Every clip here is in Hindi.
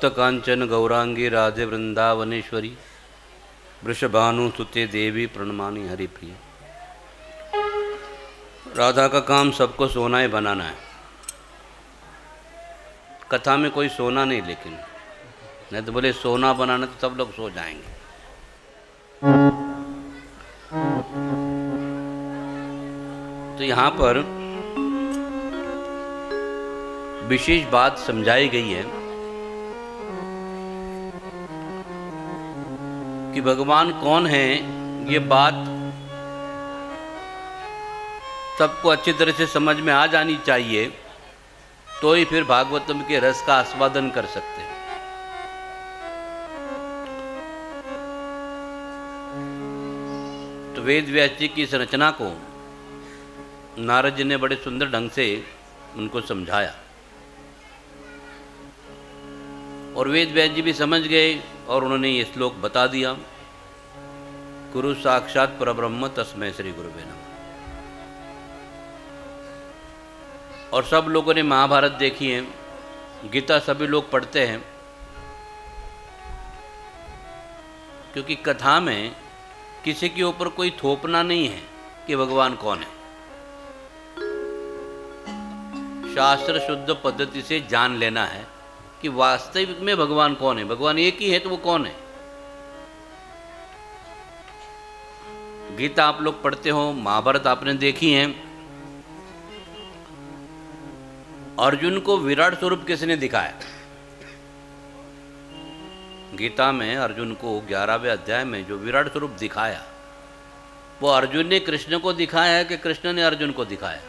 तप्त कांचन गौरांगी राधे वृंदावनेश्वरी वृषभानुसुते देवी प्रणमानि हरिप्रिय। राधा का काम सबको सोना ही बनाना है। कथा में कोई सोना नहीं, लेकिन नहीं तो बोले सोना बनाना तो सब लोग सो जाएंगे। तो यहाँ पर विशेष बात समझाई गई है कि भगवान कौन है। ये बात सबको अच्छी तरह से समझ में आ जानी चाहिए, तो ही फिर भागवतम के रस का आस्वादन कर सकते हैं। तो वेद व्यास जी की इस रचना को नारद जी ने बड़े सुंदर ढंग से उनको समझाया और वेद व्यास जी भी समझ गए और उन्होंने ये श्लोक बता दिया, गुरु साक्षात परब्रह्म तस्मै श्री गुरुवे नमः। और सब लोगों ने महाभारत देखी है, गीता सभी लोग पढ़ते हैं, क्योंकि कथा में किसी के ऊपर कोई थोपना नहीं है कि भगवान कौन है। शास्त्र शुद्ध पद्धति से जान लेना है कि वास्तविक में भगवान कौन है। भगवान एक ही है तो वो कौन है। गीता आप लोग पढ़ते हो, महाभारत आपने देखी है। अर्जुन को विराट स्वरूप किसने दिखाया? गीता में अर्जुन को 11वें अध्याय में जो विराट स्वरूप दिखाया, वो अर्जुन ने कृष्ण को दिखाया है कि कृष्ण ने अर्जुन को दिखाया?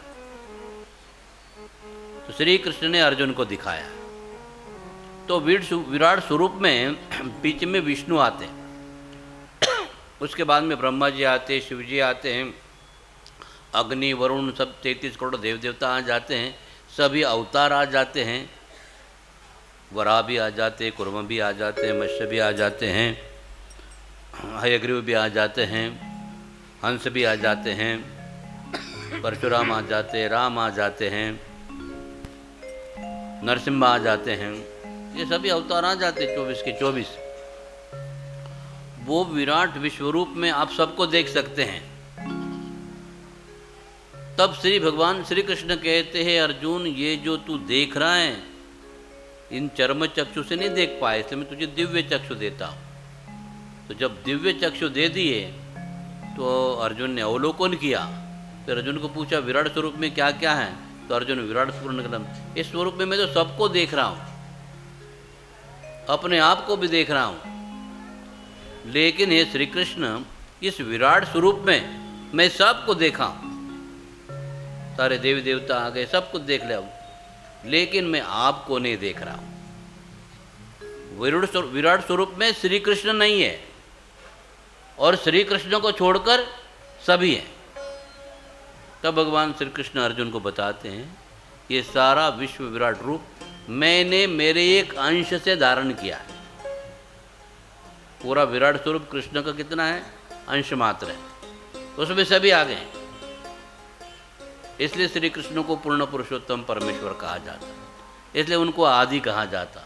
तो श्री कृष्ण ने अर्जुन को दिखाया। तो विराट स्वरूप में बीच में विष्णु आते हैं, उसके बाद में ब्रह्मा जी आते हैं, शिव जी आते हैं, अग्नि वरुण सब 33 करोड़ देव देवता आ जाते हैं, सभी अवतार आ जाते हैं, वराह भी आ जाते हैं, कुर्म भी आ जाते हैं, मत्स्य भी आ जाते हैं, हयग्रीव भी आ जाते हैं, हंस भी आ जाते हैं, परशुराम आ जाते हैं, राम आ जाते हैं, नरसिम्हा आ जाते हैं। ये सभी अवतार आ जाते 24 के 24। वो विराट विश्वरूप में आप सबको देख सकते हैं। तब श्री भगवान श्री कृष्ण कहते हैं, अर्जुन ये जो तू देख रहा है इन चर्म चक्षु से नहीं देख पाए, इसलिए मैं तुझे दिव्य चक्षु देता हूँ। तो जब दिव्य चक्षु दे दिए तो अर्जुन ने अवलोकन किया। फिर अर्जुन को पूछा विराट स्वरूप में क्या क्या है? तो अर्जुन विराट स्वरूप, इस स्वरूप में मैं तो सबको देख रहा हूँ, अपने आप को भी देख रहा हूँ, लेकिन ये श्री कृष्ण इस विराट स्वरूप में मैं सबको देखा हूँ। सारे देवी देवता आ गए, सब कुछ देख लिया, लेकिन मैं आपको नहीं देख रहा हूँ। विराट स्वरूप में श्री कृष्ण नहीं है और श्री कृष्ण को छोड़कर सभी हैं। तब भगवान श्री कृष्ण अर्जुन को बताते हैं, ये सारा विश्व विराट रूप मैंने मेरे एक अंश से धारण किया है। पूरा विराट स्वरूप कृष्ण का कितना है? अंश मात्र है, उसमें सभी आ गए। इसलिए श्री कृष्ण को पूर्ण पुरुषोत्तम परमेश्वर कहा जाता, इसलिए उनको आदि कहा जाता।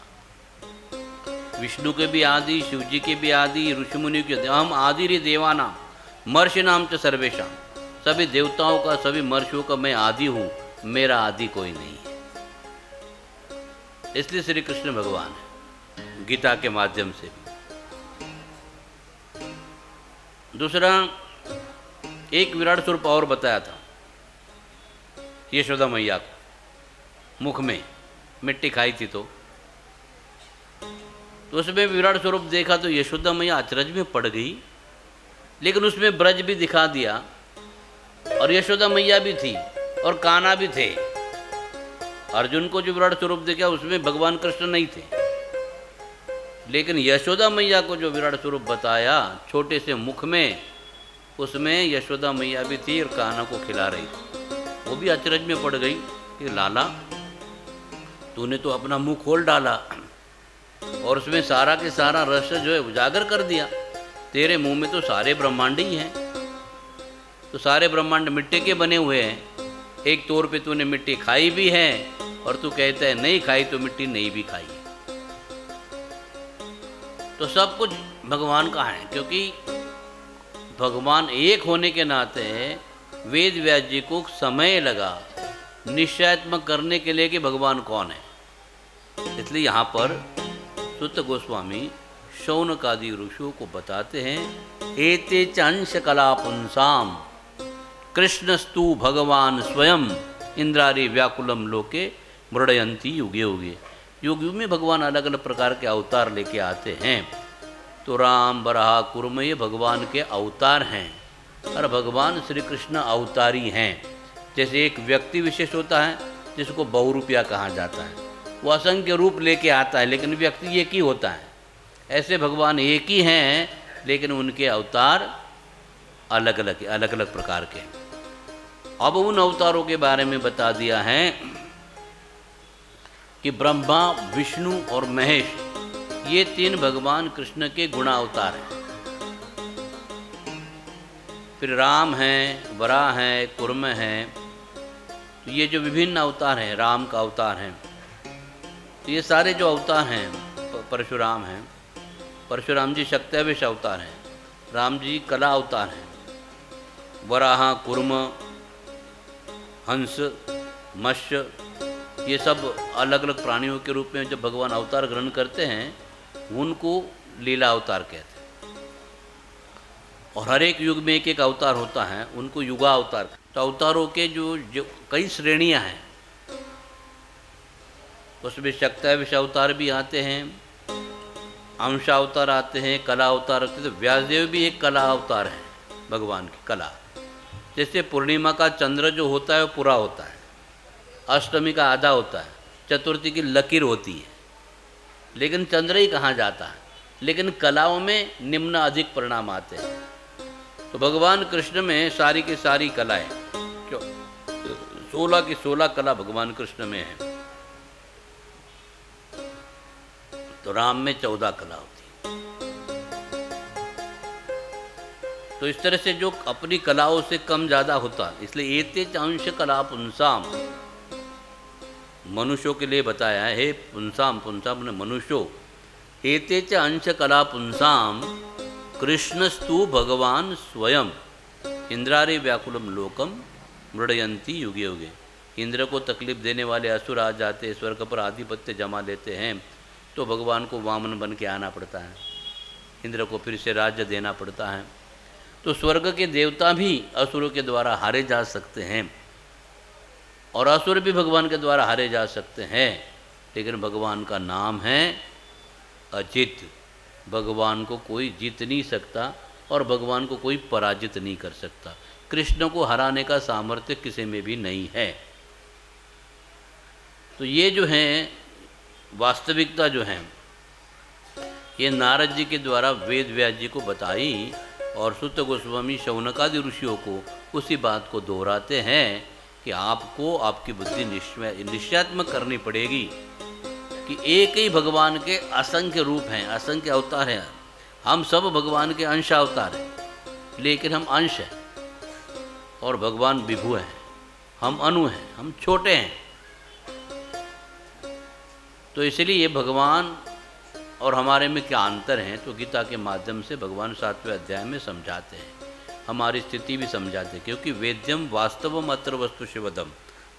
विष्णु के भी आदि, शिव जी के भी आदि, ऋषि मुनि के, हम आदि रे देवानाम महर्षि नाम च सर्वेशा। सभी देवताओं का, सभी महर्षियों का मैं आदि हूँ, मेरा आदि कोई नहीं है। इसलिए श्री कृष्ण भगवान है गीता के माध्यम से भी। दूसरा एक विराट स्वरूप और बताया था, यशोदा मैया को मुख में मिट्टी खाई थी तो उसमें विराट स्वरूप देखा तो यशोदा मैया अचरज में पड़ गई, लेकिन उसमें ब्रज भी दिखा दिया और यशोदा मैया भी थी और कान्हा भी थे। अर्जुन को जो विराट स्वरूप देखा उसमें भगवान कृष्ण नहीं थे, लेकिन यशोदा मैया को जो विराट स्वरूप बताया छोटे से मुख में, उसमें यशोदा मैया भी थी और कान्हा को खिला रही थी। वो भी अचरज में पड़ गई कि लाला तूने तो अपना मुंह खोल डाला और उसमें सारा के सारा रस जो है उजागर कर दिया। तेरे मुंह में तो सारे ब्रह्मांड ही हैं, तो सारे ब्रह्मांड मिट्टी के बने हुए हैं। एक तौर पे तूने मिट्टी खाई भी है और तू कहता है नहीं खाई तो मिट्टी नहीं भी खाई। तो सब कुछ भगवान का है, क्योंकि भगवान एक होने के नाते वेद व्यास जी को समय लगा निश्चयात्मक करने के लिए कि भगवान कौन है। इसलिए यहाँ पर सुत गोस्वामी शौनकादि ऋषियों को बताते हैं, एते चांश कला पुंसाम कृष्णस्तु भगवान स्वयं इंद्रारी व्याकुलम लोके मृडयंती युगे युगे। युग युग में भगवान अलग अलग प्रकार के अवतार लेके आते हैं। तो राम बराह कुर्म ये भगवान के अवतार हैं और भगवान श्री कृष्ण अवतारी हैं। जैसे एक व्यक्ति विशेष होता है जिसको बहुरूपिया कहा जाता है, वो असंख्य रूप लेके आता है लेकिन व्यक्ति एक ही होता है। ऐसे भगवान एक ही हैं लेकिन उनके अवतार अलग अलग प्रकार के। अब उन अवतारों के बारे में बता दिया है कि ब्रह्मा, विष्णु और महेश ये तीन भगवान कृष्ण के गुणावतार हैं। फिर राम हैं, वराह हैं, कुर्म हैं। तो ये जो विभिन्न अवतार हैं, राम का अवतार हैं, तो ये सारे जो अवतार हैं, परशुराम हैं, परशुराम जी शक्त्यावेश अवतार हैं, राम जी कला अवतार हैं, वराह, कुर्म, हंस, मत्स्य, ये सब अलग अलग प्राणियों के रूप में जब भगवान अवतार ग्रहण करते हैं उनको लीला अवतार कहते हैं। और हर एक युग में एक एक अवतार होता है, उनको युगा अवतार। तो अवतारों के जो कई श्रेणियां हैं, उसमें शक्त्यावेश अवतार भी आते हैं, अंशावतार आते हैं, कला अवतार आते हैं। तो व्यासदेव भी एक कला अवतार है भगवान की कला। जैसे पूर्णिमा का चंद्र जो होता है वो पूरा होता है, अष्टमी का आधा होता है, चतुर्थी की लकीर होती है, लेकिन चंद्र ही कहाँ जाता है। लेकिन कलाओं में निम्न अधिक परिणाम आते हैं। तो भगवान कृष्ण में सारी की सारी कलाएं, 16 की 16 कला भगवान कृष्ण में है। तो राम में 14 कला होती है। तो इस तरह से जो अपनी कलाओं से कम ज़्यादा होता, इसलिए एते चांश कला पुंसाम, मनुष्यों के लिए बताया है। हे पुंसाम, पुंसाम ने मनुष्यों, एते च अंश कला पुंसाम कृष्णस्तु भगवान स्वयं इंद्रारे व्याकुलम लोकम मृडयंती युगे युगे। इंद्र को तकलीफ देने वाले असुर आ जाते, स्वर्ग पर आधिपत्य जमा लेते हैं, तो भगवान को वामन बन के आना पड़ता है, इंद्र को फिर से राज्य देना पड़ता है। तो स्वर्ग के देवता भी असुरों के द्वारा हारे जा सकते हैं और असुर भी भगवान के द्वारा हारे जा सकते हैं, लेकिन भगवान का नाम है अजित। भगवान को कोई जीत नहीं सकता और भगवान को कोई पराजित नहीं कर सकता। कृष्ण को हराने का सामर्थ्य किसी में भी नहीं है। तो ये जो है वास्तविकता जो है, ये नारद जी के द्वारा वेद व्यास जी को बताई और सुत गोस्वामी शौनकादि ऋषियों को उसी बात को दोहराते हैं कि आपको आपकी बुद्धि निश्चयात्मक करनी पड़ेगी कि एक ही भगवान के असंख्य रूप हैं, असंख्य अवतार हैं। हम सब भगवान के अंश अवतार हैं, लेकिन हम अंश हैं और भगवान विभु हैं, हम अणु हैं, हम छोटे हैं। तो इसलिए भगवान और हमारे में क्या अंतर है, तो गीता के माध्यम से भगवान 7वें अध्याय में समझाते हैं, हमारी स्थिति भी समझाते हैं। क्योंकि वेद्यम वास्तवम अत्र वस्तु शिवदम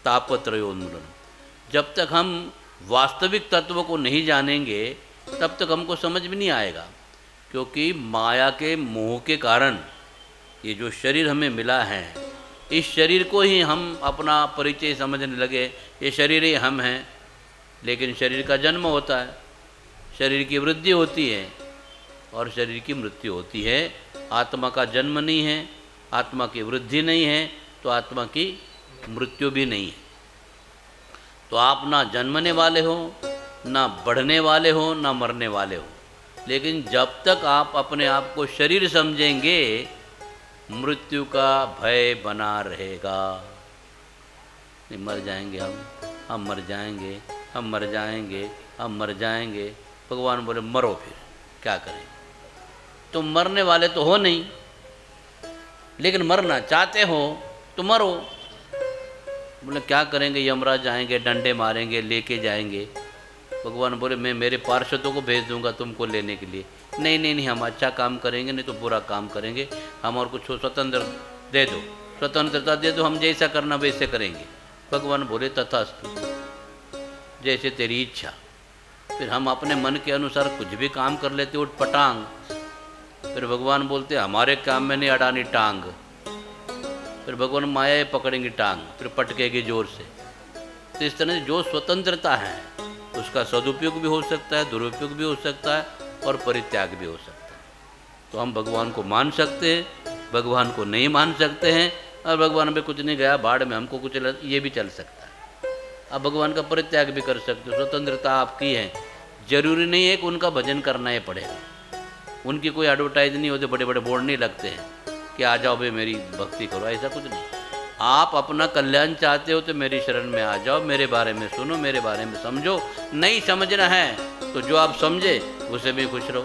तापत्रयोन्मूलनम। जब तक हम वास्तविक तत्व को नहीं जानेंगे तब तक हमको समझ में नहीं आएगा। क्योंकि माया के मोह के कारण ये जो शरीर हमें मिला है, इस शरीर को ही हम अपना परिचय समझने लगे, ये शरीर ही हम हैं। लेकिन शरीर का जन्म होता है, शरीर की वृद्धि होती है और शरीर की मृत्यु होती है। आत्मा का जन्म नहीं है, आत्मा की वृद्धि नहीं है, तो आत्मा की मृत्यु भी नहीं है। तो आप ना जन्मने वाले हो, ना बढ़ने वाले हो, ना मरने वाले हो। लेकिन जब तक आप अपने आप को शरीर समझेंगे, मृत्यु का भय बना रहेगा। नहीं, मर जाएंगे हम मर जाएंगे, हम मर जाएंगे, हम मर जाएंगे। भगवान बोले मरो, फिर क्या करें। तुम मरने वाले तो हो नहीं, लेकिन मरना चाहते हो तो मरो। बोले क्या करेंगे, यमराज आएंगे, डंडे मारेंगे, लेके जाएंगे। भगवान बोले मैं मेरे पार्षदों को भेज दूंगा तुमको लेने के लिए, नहीं नहीं नहीं, हम अच्छा काम करेंगे, नहीं तो बुरा काम करेंगे, हम और कुछ स्वतंत्र दे दो, स्वतंत्रता दे दो, हम जैसा करना वैसे करेंगे। भगवान बोले तथास्तु, जैसे तेरी इच्छा। फिर हम अपने मन के अनुसार कुछ भी काम कर लेते उठ पटांग। फिर भगवान बोलते हमारे काम में नहीं अड़ानी टांग। फिर भगवान माया पकड़ेंगी टांग, फिर पटकेगी जोर से। तो इस तरह से जो स्वतंत्रता है उसका सदुपयोग भी हो सकता है, दुरुपयोग भी हो सकता है और परित्याग भी हो सकता है। तो हम भगवान को मान सकते हैं, भगवान को नहीं मान सकते हैं, और भगवान में कुछ नहीं गया बाढ़ में हमको कुछ ये भी चल सकता है। आप भगवान का परित्याग भी कर सकते हो, स्वतंत्रता आपकी है। जरूरी नहीं है कि उनका भजन करना ही पड़ेगा। उनकी कोई एडवर्टाइज नहीं होते, बड़े बड़े बोर्ड नहीं लगते हैं कि आ जाओ भाई मेरी भक्ति करो, ऐसा कुछ नहीं। आप अपना कल्याण चाहते हो तो मेरी शरण में आ जाओ, मेरे बारे में सुनो, मेरे बारे में समझो। नहीं समझना है तो जो आप समझे उसे भी खुश रहो।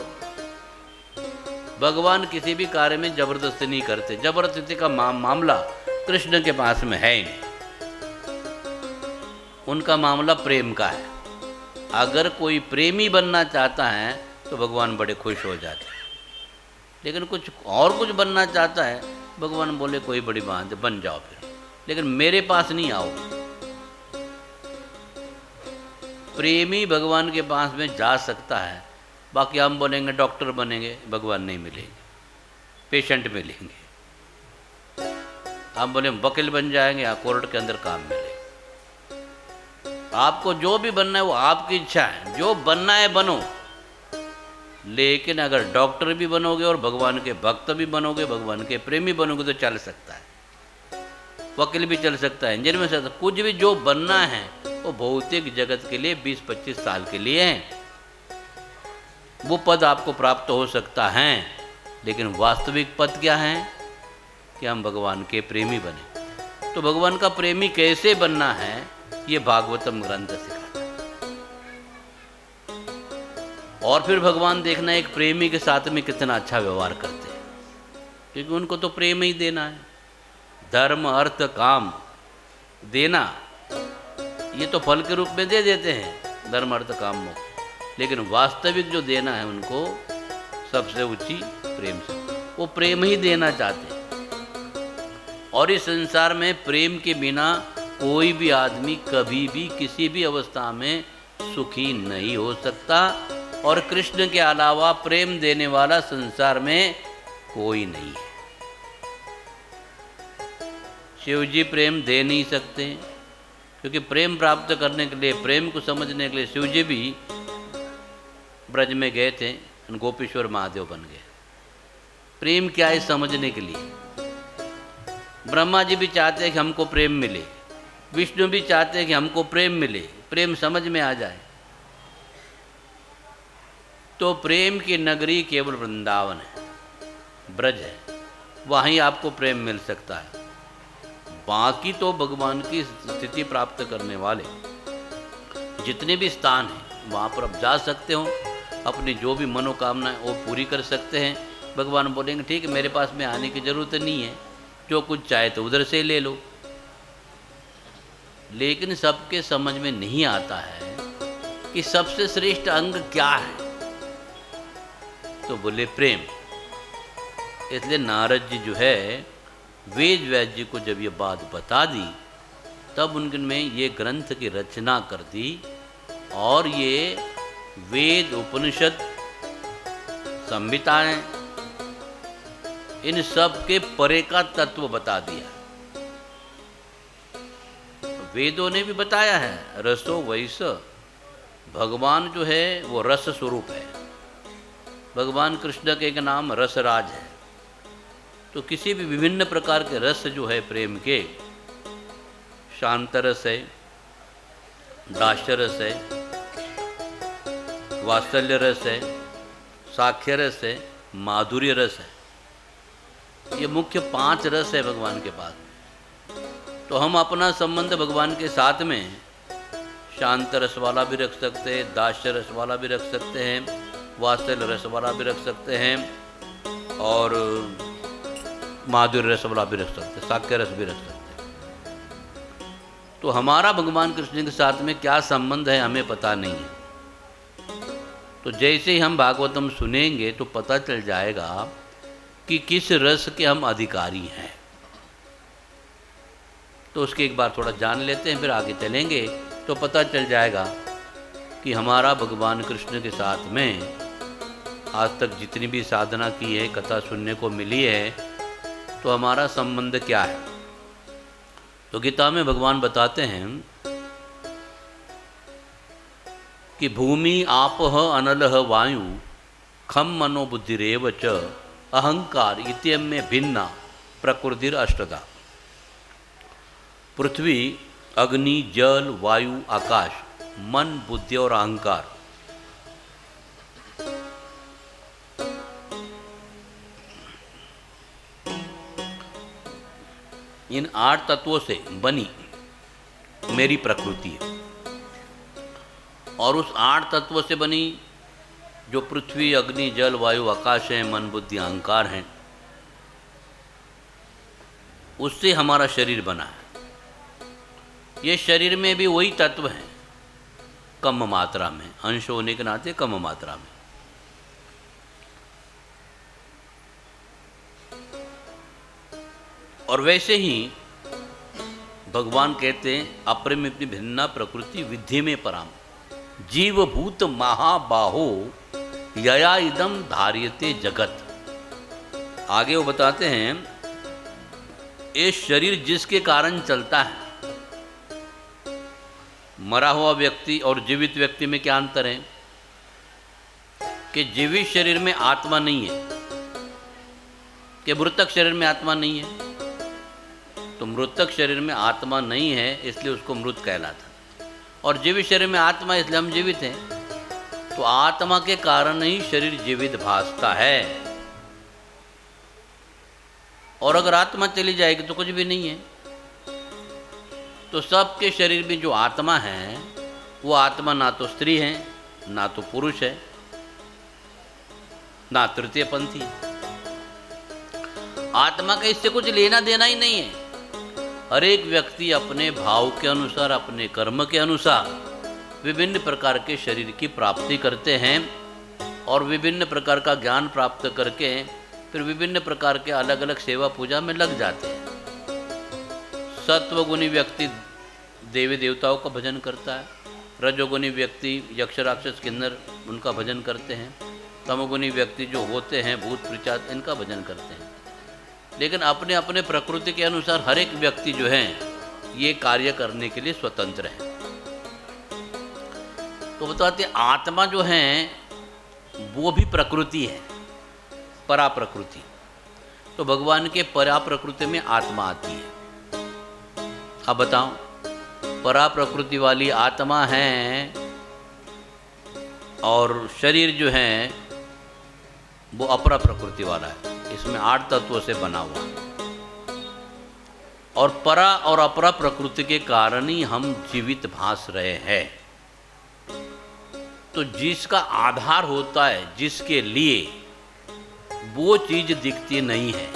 भगवान किसी भी कार्य में जबरदस्ती नहीं करते। जबरदस्ती का मामला कृष्ण के पास में है ही नहीं। उनका मामला प्रेम का है। अगर कोई प्रेमी बनना चाहता है तो भगवान बड़े खुश हो जाते हैं। लेकिन कुछ और कुछ बनना चाहता है, भगवान बोले कोई बड़ी बात है, बन जाओ फिर, लेकिन मेरे पास नहीं आओ। प्रेमी भगवान के पास में जा सकता है, बाकी हम बनेंगे डॉक्टर बनेंगे, भगवान नहीं मिलेंगे, पेशेंट मिलेंगे। हम बोले वकील बन जाएंगे, या कोर्ट के अंदर काम मिलेगा। आपको जो भी बनना है वो आपकी इच्छा है, जो बनना है बनो। लेकिन अगर डॉक्टर भी बनोगे और भगवान के भक्त भी बनोगे, भगवान के प्रेमी बनोगे तो चल सकता है। वकील भी चल सकता है, इंजीनियर में सकता है, कुछ भी जो बनना है वो भौतिक जगत के लिए 20-25 साल के लिए है। वो पद आपको प्राप्त हो सकता है, लेकिन वास्तविक पद क्या है कि हम भगवान के प्रेमी बने। तो भगवान का प्रेमी कैसे बनना है ये भागवतम ग्रंथ सिखाता है। और फिर भगवान देखना एक प्रेमी के साथ में कितना अच्छा व्यवहार करते हैं, क्योंकि उनको तो प्रेम ही देना है। धर्म अर्थ काम देना ये तो फल के रूप में दे देते हैं, धर्म अर्थ काम मोक्ष। लेकिन वास्तविक जो देना है उनको सबसे ऊंची प्रेम से, वो प्रेम ही देना चाहते हैं। और इस संसार में प्रेम के बिना कोई भी आदमी कभी भी किसी भी अवस्था में सुखी नहीं हो सकता। और कृष्ण के अलावा प्रेम देने वाला संसार में कोई नहीं है। शिव जी प्रेम दे नहीं सकते, क्योंकि प्रेम प्राप्त करने के लिए, प्रेम को समझने के लिए शिव जी भी ब्रज में गए थे, गोपीश्वर महादेव बन गए। प्रेम क्या है समझने के लिए। ब्रह्मा जी भी चाहते हैं कि हमको प्रेम मिले, विष्णु भी चाहते हैं कि हमको प्रेम मिले, प्रेम समझ में आ जाए। तो प्रेम की नगरी केवल वृंदावन है, ब्रज है, वहीं आपको प्रेम मिल सकता है। बाकी तो भगवान की स्थिति प्राप्त करने वाले जितने भी स्थान हैं वहाँ पर आप जा सकते हो, अपनी जो भी मनोकामना है वो पूरी कर सकते हैं। भगवान बोलेंगे ठीक है, मेरे पास में आने की ज़रूरत नहीं है, जो कुछ चाहे तो उधर से ले लो। लेकिन सबके समझ में नहीं आता है कि सबसे श्रेष्ठ अंग क्या है। तो बोले प्रेम। इसलिए नारद जी जो है वेद व्यास जी को जब ये बात बता दी, तब उनमें ये ग्रंथ की रचना कर दी और ये वेद उपनिषद संहिताएं इन सब के परे का तत्व बता दिया। वेदों ने भी बताया है, रसो वैस, भगवान जो है वो रस स्वरूप है। भगवान कृष्ण के एक नाम रसराज है। तो किसी भी विभिन्न प्रकार के रस जो है प्रेम के, शांत रस है, दास्य रस है, वात्सल्य रस है, साख्य रस है, माधुर्य रस है। ये मुख्य 5 रस है भगवान के पास। तो हम अपना संबंध भगवान के साथ में शांत रस वाला भी रख सकते हैं, दास्य रस वाला भी रख सकते हैं, वात्सल्य रस वाला भी रख सकते हैं, और माधुर्य रस वाला भी रख सकते हैं, साक्ष्य रस भी रख सकते हैं। तो हमारा भगवान कृष्ण के साथ में क्या संबंध है हमें पता नहीं है। तो जैसे ही हम भागवतम सुनेंगे तो पता चल जाएगा कि किस रस के हम अधिकारी हैं। तो उसके एक बार थोड़ा जान लेते हैं, फिर आगे चलेंगे तो पता चल जाएगा कि हमारा भगवान कृष्ण के साथ में आज तक जितनी भी साधना की है, कथा सुनने को मिली है, तो हमारा संबंध क्या है। तो गीता में भगवान बताते हैं कि भूमि आपः अनलः वायु खम मनो बुद्धिरेव च अहंकार इत्यम में भिन्ना प्रकृतिर अष्टधा। पृथ्वी, अग्नि, जल, वायु, आकाश, मन, बुद्धि और अहंकार, इन 8 तत्वों से बनी मेरी प्रकृति है। और उस 8 तत्वों से बनी जो पृथ्वी, अग्नि, जल, वायु, आकाश है, मन, बुद्धि, अहंकार हैं, उससे हमारा शरीर बना है। ये शरीर में भी वही तत्व हैं, कम मात्रा में, अंश होने के नाते कम मात्रा में। और वैसे ही भगवान कहते हैं अपरिमित भिन्ना प्रकृति विद्धि में पराम जीवभूत महाबाहो यया इदम धार्यते जगत। आगे वो बताते हैं ये शरीर जिसके कारण चलता है। मरा हुआ व्यक्ति और जीवित व्यक्ति में क्या अंतर है कि जीवित शरीर में आत्मा नहीं है, कि मृतक शरीर में आत्मा नहीं है। तो मृतक शरीर में आत्मा नहीं है इसलिए उसको मृत कहलाता, और जीवित शरीर में आत्मा इसलिए हम जीवित हैं। तो आत्मा के कारण ही शरीर जीवित भासता है, और अगर आत्मा चली जाएगी तो कुछ भी नहीं है। तो सबके शरीर में जो आत्मा है वो आत्मा ना तो स्त्री है, ना तो पुरुष है, ना तृतीय पंथी है। आत्मा का इससे कुछ लेना देना ही नहीं है। हर एक व्यक्ति अपने भाव के अनुसार, अपने कर्म के अनुसार विभिन्न प्रकार के शरीर की प्राप्ति करते हैं, और विभिन्न प्रकार का ज्ञान प्राप्त करके फिर विभिन्न प्रकार के अलग अलग सेवा पूजा में लग जाते हैं। सत्वगुणी व्यक्ति देवी देवताओं का भजन करता है, रजोगुणी व्यक्ति यक्ष राक्षस किन्नर उनका भजन करते हैं, तमोगुणी व्यक्ति जो होते हैं भूत पिशाच इनका भजन करते हैं। लेकिन अपने अपने प्रकृति के अनुसार हर एक व्यक्ति जो है ये कार्य करने के लिए स्वतंत्र है। तो बताते आत्मा जो है वो भी प्रकृति है, परा प्रकृति। तो भगवान के परा प्रकृति में आत्मा आती है। अब बताओ, परा प्रकृति वाली आत्मा है और शरीर जो है वो अपरा प्रकृति वाला है। इसमें 8 तत्वों से बना हुआ है, और परा और अपरा प्रकृति के कारण ही हम जीवित भास रहे हैं। तो जिसका आधार होता है, जिसके लिए वो चीज दिखती नहीं है।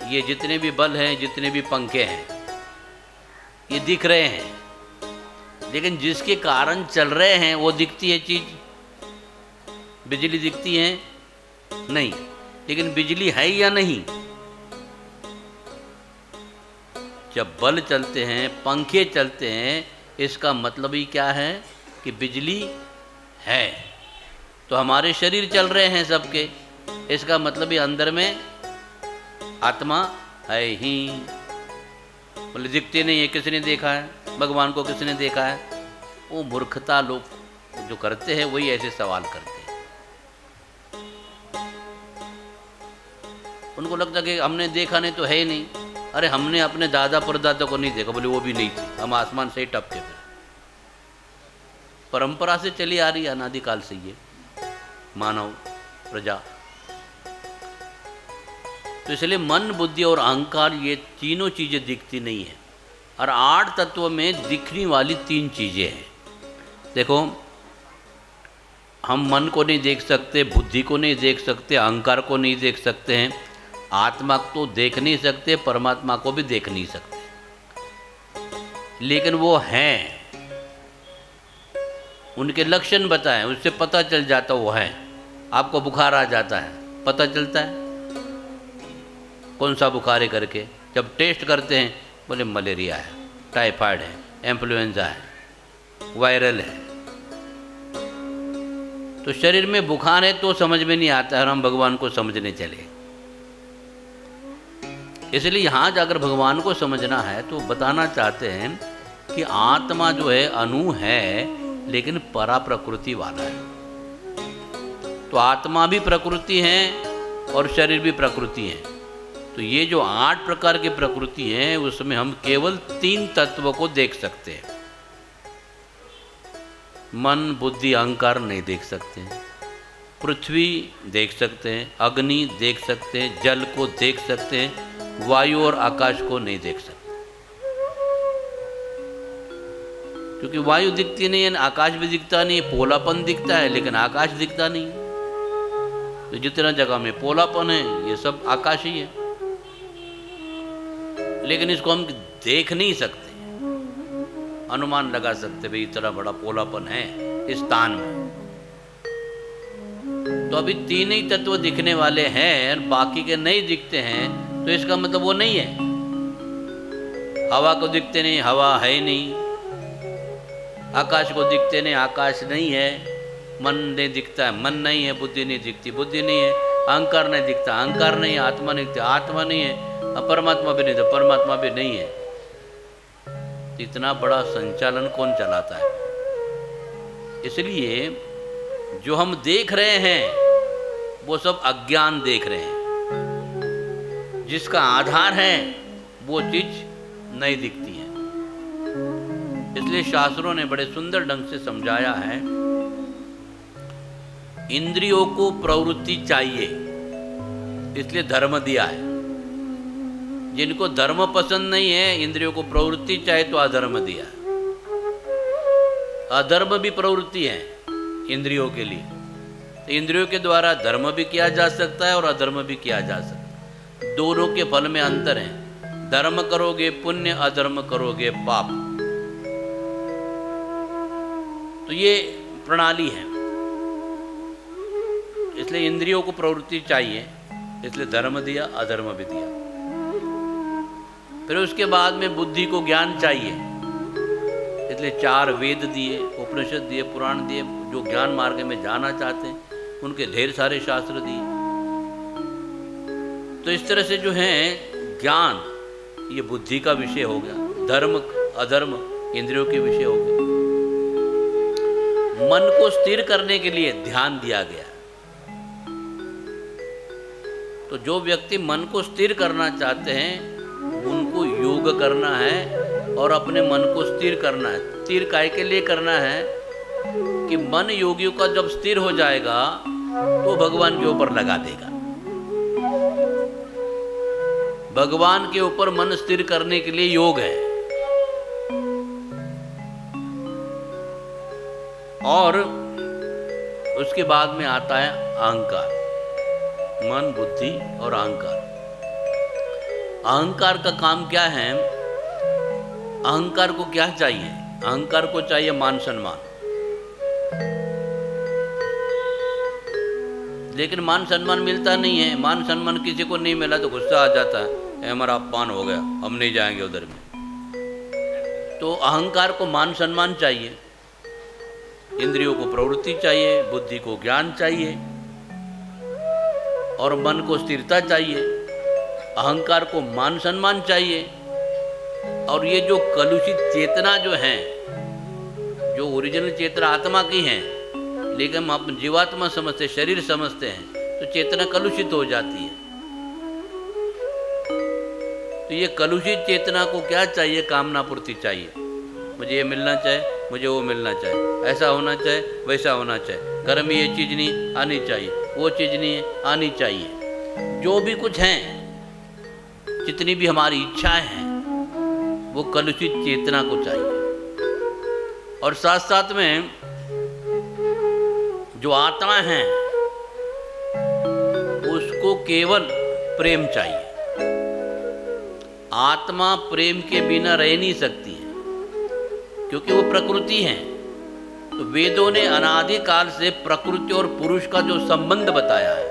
ये जितने भी बल हैं, जितने भी पंखे हैं, ये दिख रहे हैं, लेकिन जिसके कारण चल रहे हैं वो दिखती है चीज। बिजली दिखती है नहीं, लेकिन बिजली है या नहीं। जब बल चलते हैं, पंखे चलते हैं, इसका मतलब ही क्या है कि बिजली है। तो हमारे शरीर चल रहे हैं सबके, इसका मतलब ही अंदर में आत्मा है ही। बोले दिखते नहीं है, किसने देखा है? भगवान को किसने देखा है? वो मूर्खता लोग जो करते हैं वही ऐसे सवाल करते हैं। उनको लगता कि हमने देखा नहीं तो है ही नहीं। अरे हमने अपने दादा परदादा को नहीं देखा, बोले वो भी नहीं थे, हम आसमान से ही टपके थे। परंपरा से चली आ रही है अनादिकाल से ये मानव प्रजा। तो इसलिए मन, बुद्धि और अहंकार ये तीनों चीजें दिखती नहीं है, और 8 तत्वों में दिखने वाली 3 चीजें हैं। देखो, हम मन को नहीं देख सकते, बुद्धि को नहीं देख सकते, अहंकार को नहीं देख सकते हैं, आत्मा को तो देख नहीं सकते, परमात्मा को भी देख नहीं सकते, लेकिन वो हैं। उनके लक्षण बताएं, उससे पता चल जाता वो है। आपको बुखार आ जाता है, पता चलता है कौन सा बुखार है करके। जब टेस्ट करते हैं बोले मलेरिया है, टाइफाइड है, इन्फ्लुएंजा है, वायरल है। तो शरीर में बुखार है तो समझ में नहीं आता है और हम भगवान को समझने चले। इसलिए यहाँ जाकर भगवान को समझना है तो बताना चाहते हैं कि आत्मा जो है अणु है लेकिन परा प्रकृति वाला है। तो आत्मा भी प्रकृति है और शरीर भी प्रकृति है। तो ये जो 8 प्रकार की प्रकृति हैं उसमें हम केवल 3 तत्व को देख सकते हैं। मन, बुद्धि, अहंकार नहीं देख सकते हैं। पृथ्वी देख सकते हैं, अग्नि देख सकते हैं, जल को देख सकते हैं, वायु और आकाश को नहीं देख सकते। क्योंकि वायु दिखती नहीं है, आकाश भी दिखता नहीं है। पोलापन दिखता है लेकिन आकाश दिखता नहीं है। तो जितना जगह में पोलापन है ये सब आकाश ही है, लेकिन इसको हम देख नहीं सकते, अनुमान लगा सकते भाई इतना बड़ा पोलापन है इस स्थान में। तो अभी 3 ही तत्व दिखने वाले हैं, बाकी के नहीं दिखते हैं, तो इसका मतलब वो नहीं है। हवा को दिखते नहीं, हवा है नहीं। आकाश को दिखते नहीं, आकाश नहीं है। मन नहीं दिखता है, मन नहीं है। बुद्धि नहीं दिखती, बुद्धि नहीं है। अहंकार नहीं दिखता, अहंकार नहीं है। आत्मा नहीं दिखता, आत्मा नहीं है। परमात्मा भी नहीं था, परमात्मा भी नहीं है। इतना बड़ा संचालन कौन चलाता है? इसलिए जो हम देख रहे हैं वो सब अज्ञान देख रहे हैं। जिसका आधार है वो चीज नहीं दिखती है। इसलिए शास्त्रों ने बड़े सुंदर ढंग से समझाया है, इंद्रियों को प्रवृत्ति चाहिए इसलिए धर्म दिया है। जिनको धर्म पसंद नहीं है, इंद्रियों को प्रवृत्ति चाहिए तो अधर्म दिया है। अधर्म भी प्रवृत्ति है इंद्रियों के लिए। तो इंद्रियों के द्वारा धर्म भी किया जा सकता है और अधर्म भी किया जा सकता है। दोनों के फल में अंतर है। धर्म करोगे पुण्य, अधर्म करोगे पाप। तो ये प्रणाली है। इसलिए इंद्रियों को प्रवृत्ति चाहिए, इसलिए धर्म दिया, अधर्म भी दिया। फिर उसके बाद में बुद्धि को ज्ञान चाहिए, इसलिए 4 वेद दिए, उपनिषद दिए, पुराण दिए। जो ज्ञान मार्ग में जाना चाहते हैं उनके ढेर सारे शास्त्र दिए। तो इस तरह से जो है ज्ञान ये बुद्धि का विषय हो गया, धर्म अधर्म इंद्रियों के विषय हो गए। मन को स्थिर करने के लिए ध्यान दिया गया। तो जो व्यक्ति मन को स्थिर करना चाहते हैं उनको योग करना है और अपने मन को स्थिर करना है। स्थिर काय के लिए करना है कि मन योगियों का जब स्थिर हो जाएगा तो भगवान के ऊपर लगा देगा। भगवान के ऊपर मन स्थिर करने के लिए योग है। और उसके बाद में आता है अहंकार। मन, बुद्धि और अहंकार। अहंकार का काम क्या है? अहंकार को क्या चाहिए? अहंकार को चाहिए मान सम्मान। लेकिन मान सम्मान मिलता नहीं है। मान सम्मान किसी को नहीं मिला तो गुस्सा आ जाता है, हमारा अपमान हो गया, हम नहीं जाएंगे उधर में। तो अहंकार को मान सम्मान चाहिए, इंद्रियों को प्रवृत्ति चाहिए, बुद्धि को ज्ञान चाहिए और मन को स्थिरता चाहिए। अहंकार को मान सम्मान चाहिए। और ये जो कलुषित चेतना जो है, जो ओरिजिनल चेतना आत्मा की है, लेकिन हम जीवात्मा समझते, शरीर समझते हैं, तो चेतना कलुषित हो जाती है। तो ये कलुषित चेतना को क्या चाहिए? कामना पूर्ति चाहिए। मुझे ये मिलना चाहिए, मुझे वो मिलना चाहिए, ऐसा होना चाहिए, वैसा होना चाहिए, घर में ये चीज़ नहीं आनी चाहिए, वो चीज़ नहीं आनी चाहिए। जो भी कुछ हैं, जितनी भी हमारी इच्छाएं हैं, वो कलुषित चेतना को चाहिए। और साथ साथ में जो आत्मा है उसको केवल प्रेम चाहिए। आत्मा प्रेम के बिना रह नहीं सकती है, क्योंकि वो प्रकृति है। तो वेदों ने अनादिकाल से प्रकृति और पुरुष का जो संबंध बताया है,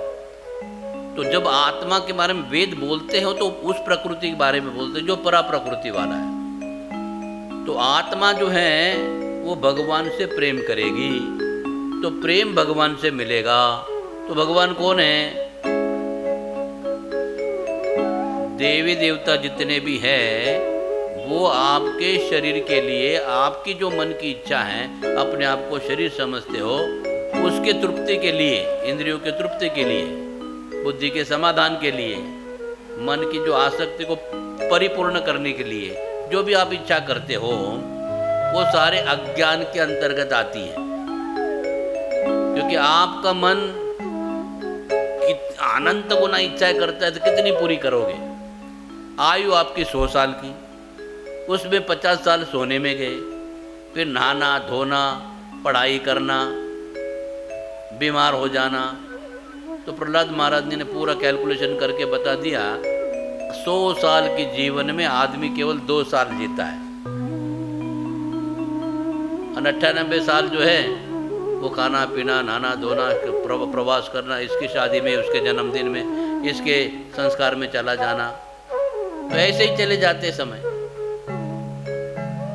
तो जब आत्मा के बारे में वेद बोलते हैं तो उस प्रकृति के बारे में बोलते हैं जो परा प्रकृति वाला है। तो आत्मा जो है वो भगवान से प्रेम करेगी, तो प्रेम भगवान से मिलेगा। तो भगवान कौन है? देवी देवता जितने भी हैं वो आपके शरीर के लिए, आपकी जो मन की इच्छा है, अपने आप को शरीर समझते हो, उसके तृप्ति के लिए, इंद्रियों के तृप्ति के लिए, बुद्धि के समाधान के लिए, मन की जो आसक्ति को परिपूर्ण करने के लिए जो भी आप इच्छा करते हो, वो सारे अज्ञान के अंतर्गत आती है। क्योंकि आपका मन अनंत गुना इच्छाएं करता है तो कितनी पूरी करोगे? आयु आपकी 100 साल की, उसमें 50 साल सोने में गए, फिर नहाना धोना, पढ़ाई करना, बीमार हो जाना। तो प्रहलाद महाराज जी ने पूरा कैलकुलेशन करके बता दिया, 100 साल के जीवन में आदमी केवल 2 साल जीता है, और 98 साल जो है वो खाना पीना, नहाना धोना, प्रवास करना, इसकी शादी में, उसके जन्मदिन में, इसके संस्कार में चला जाना, तो ऐसे ही चले जाते समय।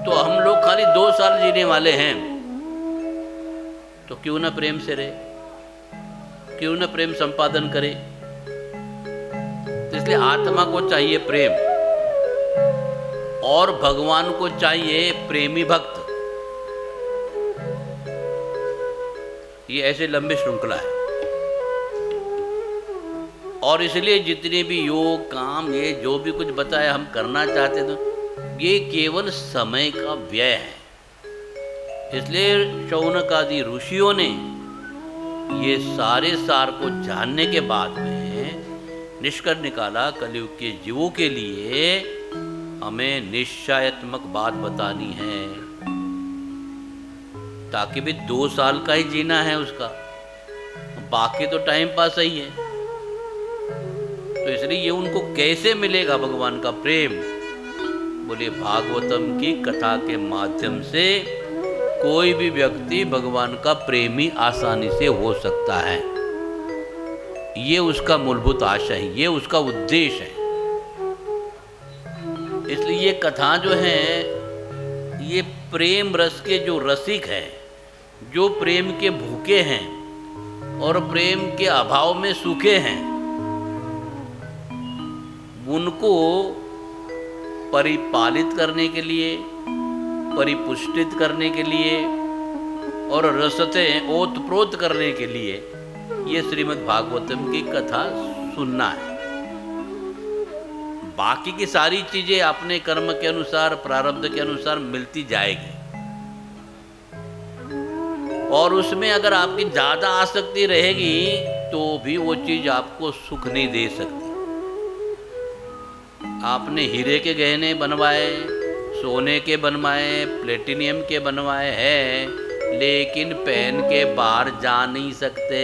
तो हम लोग खाली 2 साल जीने वाले हैं, तो क्यों ना प्रेम से रहे, क्यों ना प्रेम संपादन करे। तो इसलिए आत्मा को चाहिए प्रेम, और भगवान को चाहिए प्रेमी भक्त। ये ऐसे लंबी श्रृंखला है, और इसलिए जितने भी योग काम, ये जो भी कुछ बताया हम करना चाहते थे, ये केवल समय का व्यय है। इसलिए शौनक आदि ऋषियों ने ये सारे सार को जानने के बाद में निष्कर्ष निकाला, कलयुग के जीवों के लिए हमें निश्चयात्मक बात बतानी है, ताकि भी 2 साल का ही जीना है उसका, बाकी तो टाइम पास ही है। तो इसलिए ये उनको कैसे मिलेगा भगवान का प्रेम? बोले भागवतम की कथा के माध्यम से कोई भी व्यक्ति भगवान का प्रेमी आसानी से हो सकता है। ये उसका मूलभूत आशय है, ये उसका उद्देश्य है। इसलिए ये कथा जो है, ये प्रेम रस के जो रसिक हैं, जो प्रेम के भूखे हैं और प्रेम के अभाव में सूखे हैं, उनको परिपालित करने के लिए, परिपुष्टित करने के लिए और रसतें ओतप्रोत करने के लिए ये श्रीमद् भागवतम की कथा सुनना है। बाकी की सारी चीजें अपने कर्म के अनुसार, प्रारब्ध के अनुसार मिलती जाएगी, और उसमें अगर आपकी ज्यादा आसक्ति रहेगी तो भी वो चीज आपको सुख नहीं दे सकती। आपने हीरे के गहने बनवाए, सोने के बनवाए, प्लेटिनियम के बनवाए हैं, लेकिन पहन के बाहर जा नहीं सकते,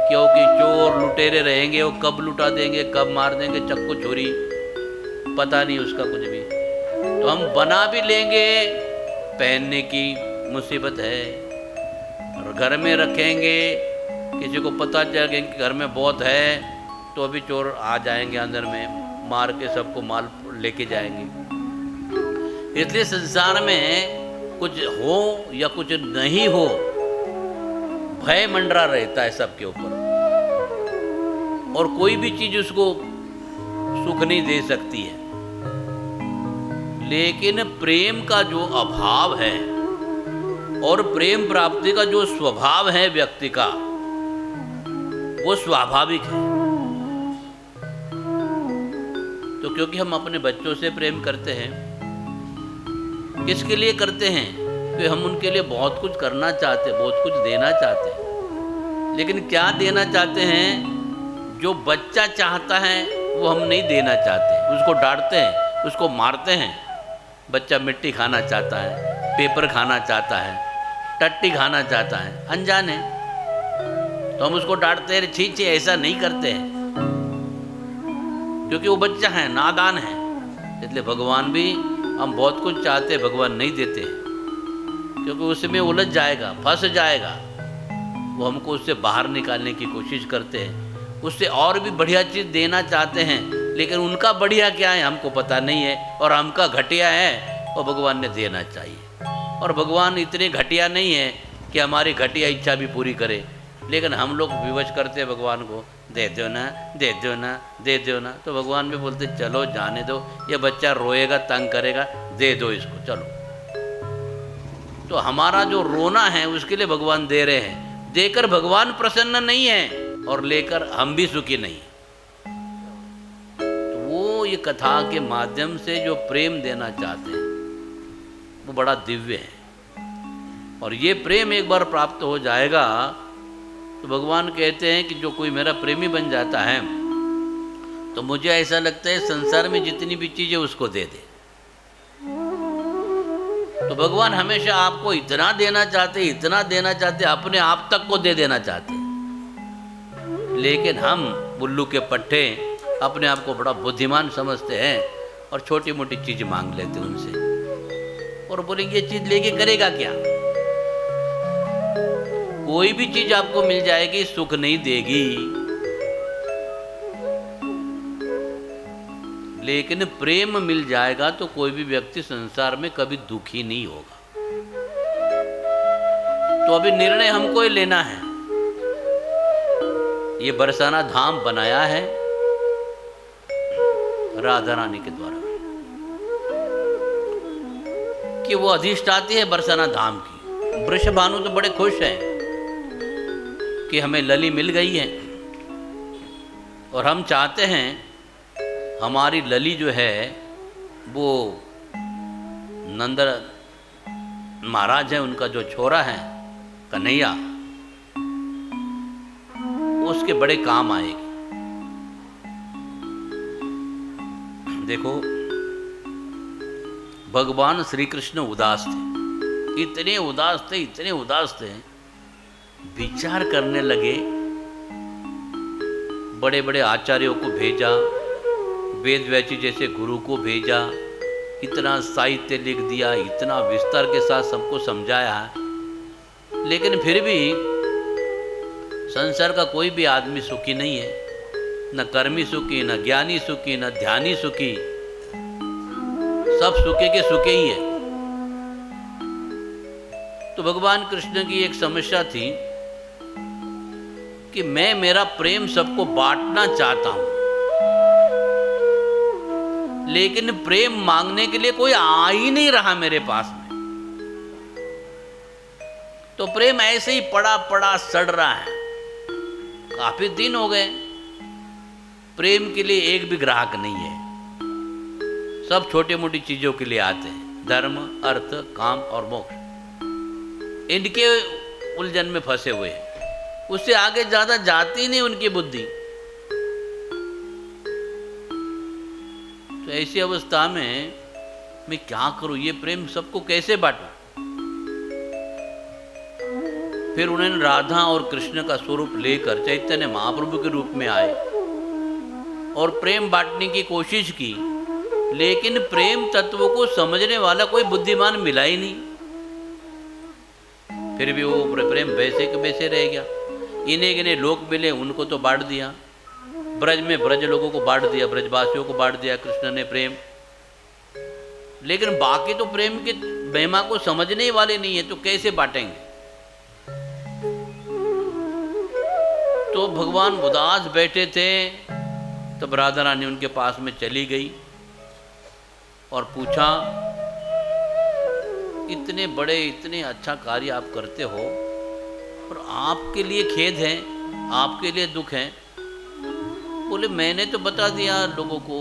क्योंकि चोर लुटेरे रहेंगे, वो कब लुटा देंगे, कब मार देंगे, चक्कू छुरी, पता नहीं उसका कुछ भी। तो हम बना भी लेंगे, पहनने की मुसीबत है, और घर में रखेंगे, किसी को पता चल गया कि घर में बहुत है, तो अभी चोर आ जाएंगे, अंदर में मार के सबको माल लेके जाएंगे। इसलिए संसार में कुछ हो या कुछ नहीं हो, भय मंडरा रहता है सबके ऊपर, और कोई भी चीज उसको सुख नहीं दे सकती है। लेकिन प्रेम का जो अभाव है और प्रेम प्राप्ति का जो स्वभाव है व्यक्ति का, वो स्वाभाविक है। तो क्योंकि हम अपने बच्चों से प्रेम करते हैं, किसके लिए करते हैं? कि हम उनके लिए बहुत कुछ करना चाहते हैं, बहुत कुछ देना चाहते हैं। लेकिन क्या देना चाहते हैं? जो बच्चा चाहता है वो हम नहीं देना चाहते, उसको डांटते हैं, उसको मारते हैं। बच्चा मिट्टी खाना चाहता है, पेपर खाना चाहता है, टट्टी खाना चाहता है, अनजान है, तो हम उसको डांटते हैं, छी छी ऐसा नहीं करते हैं, क्योंकि वो बच्चा है, नादान है। इसलिए भगवान भी, हम बहुत कुछ चाहते हैं, भगवान नहीं देते हैं। क्योंकि उसमें उलझ जाएगा, फंस जाएगा। वो हमको उससे बाहर निकालने की कोशिश करते हैं, उससे और भी बढ़िया चीज़ देना चाहते हैं, लेकिन उनका बढ़िया क्या है हमको पता नहीं है, और हमका घटिया है और भगवान ने देना चाहिए। और भगवान इतने घटिया नहीं है कि हमारी घटिया इच्छा भी पूरी करे, लेकिन हम लोग विवश करते हैं भगवान को, दे दो ना, दे दो ना, दे दो ना। तो भगवान भी बोलते चलो जाने दो, ये बच्चा रोएगा, तंग करेगा, दे दो इसको, चलो। तो हमारा जो रोना है उसके लिए भगवान दे रहे हैं। देकर भगवान प्रसन्न नहीं है और लेकर हम भी सुखी नहीं। तो वो ये कथा के माध्यम से जो प्रेम देना चाहते हैं वो बड़ा दिव्य है। और ये प्रेम एक बार प्राप्त हो जाएगा तो भगवान कहते हैं कि जो कोई मेरा प्रेमी बन जाता है तो मुझे ऐसा लगता है संसार में जितनी भी चीज़ें उसको दे दे। तो भगवान हमेशा आपको इतना देना चाहते, इतना देना चाहते, अपने आप तक को दे देना चाहते। लेकिन हम बुल्लू के पट्टे अपने आप को बड़ा बुद्धिमान समझते हैं और छोटी मोटी चीज़ मांग लेते हैं उनसे, और बोलेंगे ये चीज़ लेके करेगा क्या। कोई भी चीज आपको मिल जाएगी, सुख नहीं देगी, लेकिन प्रेम मिल जाएगा तो कोई भी व्यक्ति संसार में कभी दुखी नहीं होगा। तो अभी निर्णय हमको ही लेना है। ये बरसाना धाम बनाया है राधा रानी के द्वारा, कि वो अधिष्ठाती है बरसाना धाम की। वृषभानु तो बड़े खुश हैं कि हमें लली मिल गई है, और हम चाहते हैं हमारी लली जो है वो नंद महाराज है, उनका जो छोरा है कन्हैया, उसके बड़े काम आएगी। देखो भगवान श्री कृष्ण उदास थे, इतने उदास थे, इतने उदास थे, विचार करने लगे। बड़े बड़े आचार्यों को भेजा, वेद व्यासी जैसे गुरु को भेजा, इतना साहित्य लिख दिया, इतना विस्तार के साथ सबको समझाया, लेकिन फिर भी संसार का कोई भी आदमी सुखी नहीं है। न कर्मी सुखी, न ज्ञानी सुखी, न ध्यानी सुखी, सब सुखे के सुखे ही है। तो भगवान कृष्ण की एक समस्या थी कि मैं मेरा प्रेम सबको बांटना चाहता हूं, लेकिन प्रेम मांगने के लिए कोई आ ही नहीं रहा मेरे पास में। तो प्रेम ऐसे ही पड़ा पड़ा सड़ रहा है। काफी दिन हो गए, प्रेम के लिए एक भी ग्राहक नहीं है। सब छोटी मोटी चीजों के लिए आते हैं, धर्म, अर्थ, काम और मोक्ष, इनके उलझन में फंसे हुए हैं। उससे आगे ज्यादा जाती नहीं उनकी बुद्धि। तो ऐसी अवस्था में मैं क्या करूं, ये प्रेम सबको कैसे बांटूं। फिर उन्होंने राधा और कृष्ण का स्वरूप लेकर चैतन्य महाप्रभु के रूप में आए और प्रेम बांटने की कोशिश की, लेकिन प्रेम तत्व को समझने वाला कोई बुद्धिमान मिला ही नहीं। फिर भी वो प्रेम वैसे के वैसे रह गया। इन्हें गिने लोग मिले, उनको तो बांट दिया। ब्रज में ब्रज लोगों को बांट दिया, ब्रजवासियों को बांट दिया कृष्ण ने प्रेम, लेकिन बाकी तो प्रेम के महिमा को समझने वाले नहीं है, तो कैसे बांटेंगे। तो भगवान उदास बैठे थे, तब राधा रानी उनके पास में चली गई और पूछा, इतने बड़े इतने अच्छा कार्य आप करते हो और आपके लिए खेद है, आपके लिए दुख है। बोले मैंने तो बता दिया लोगों को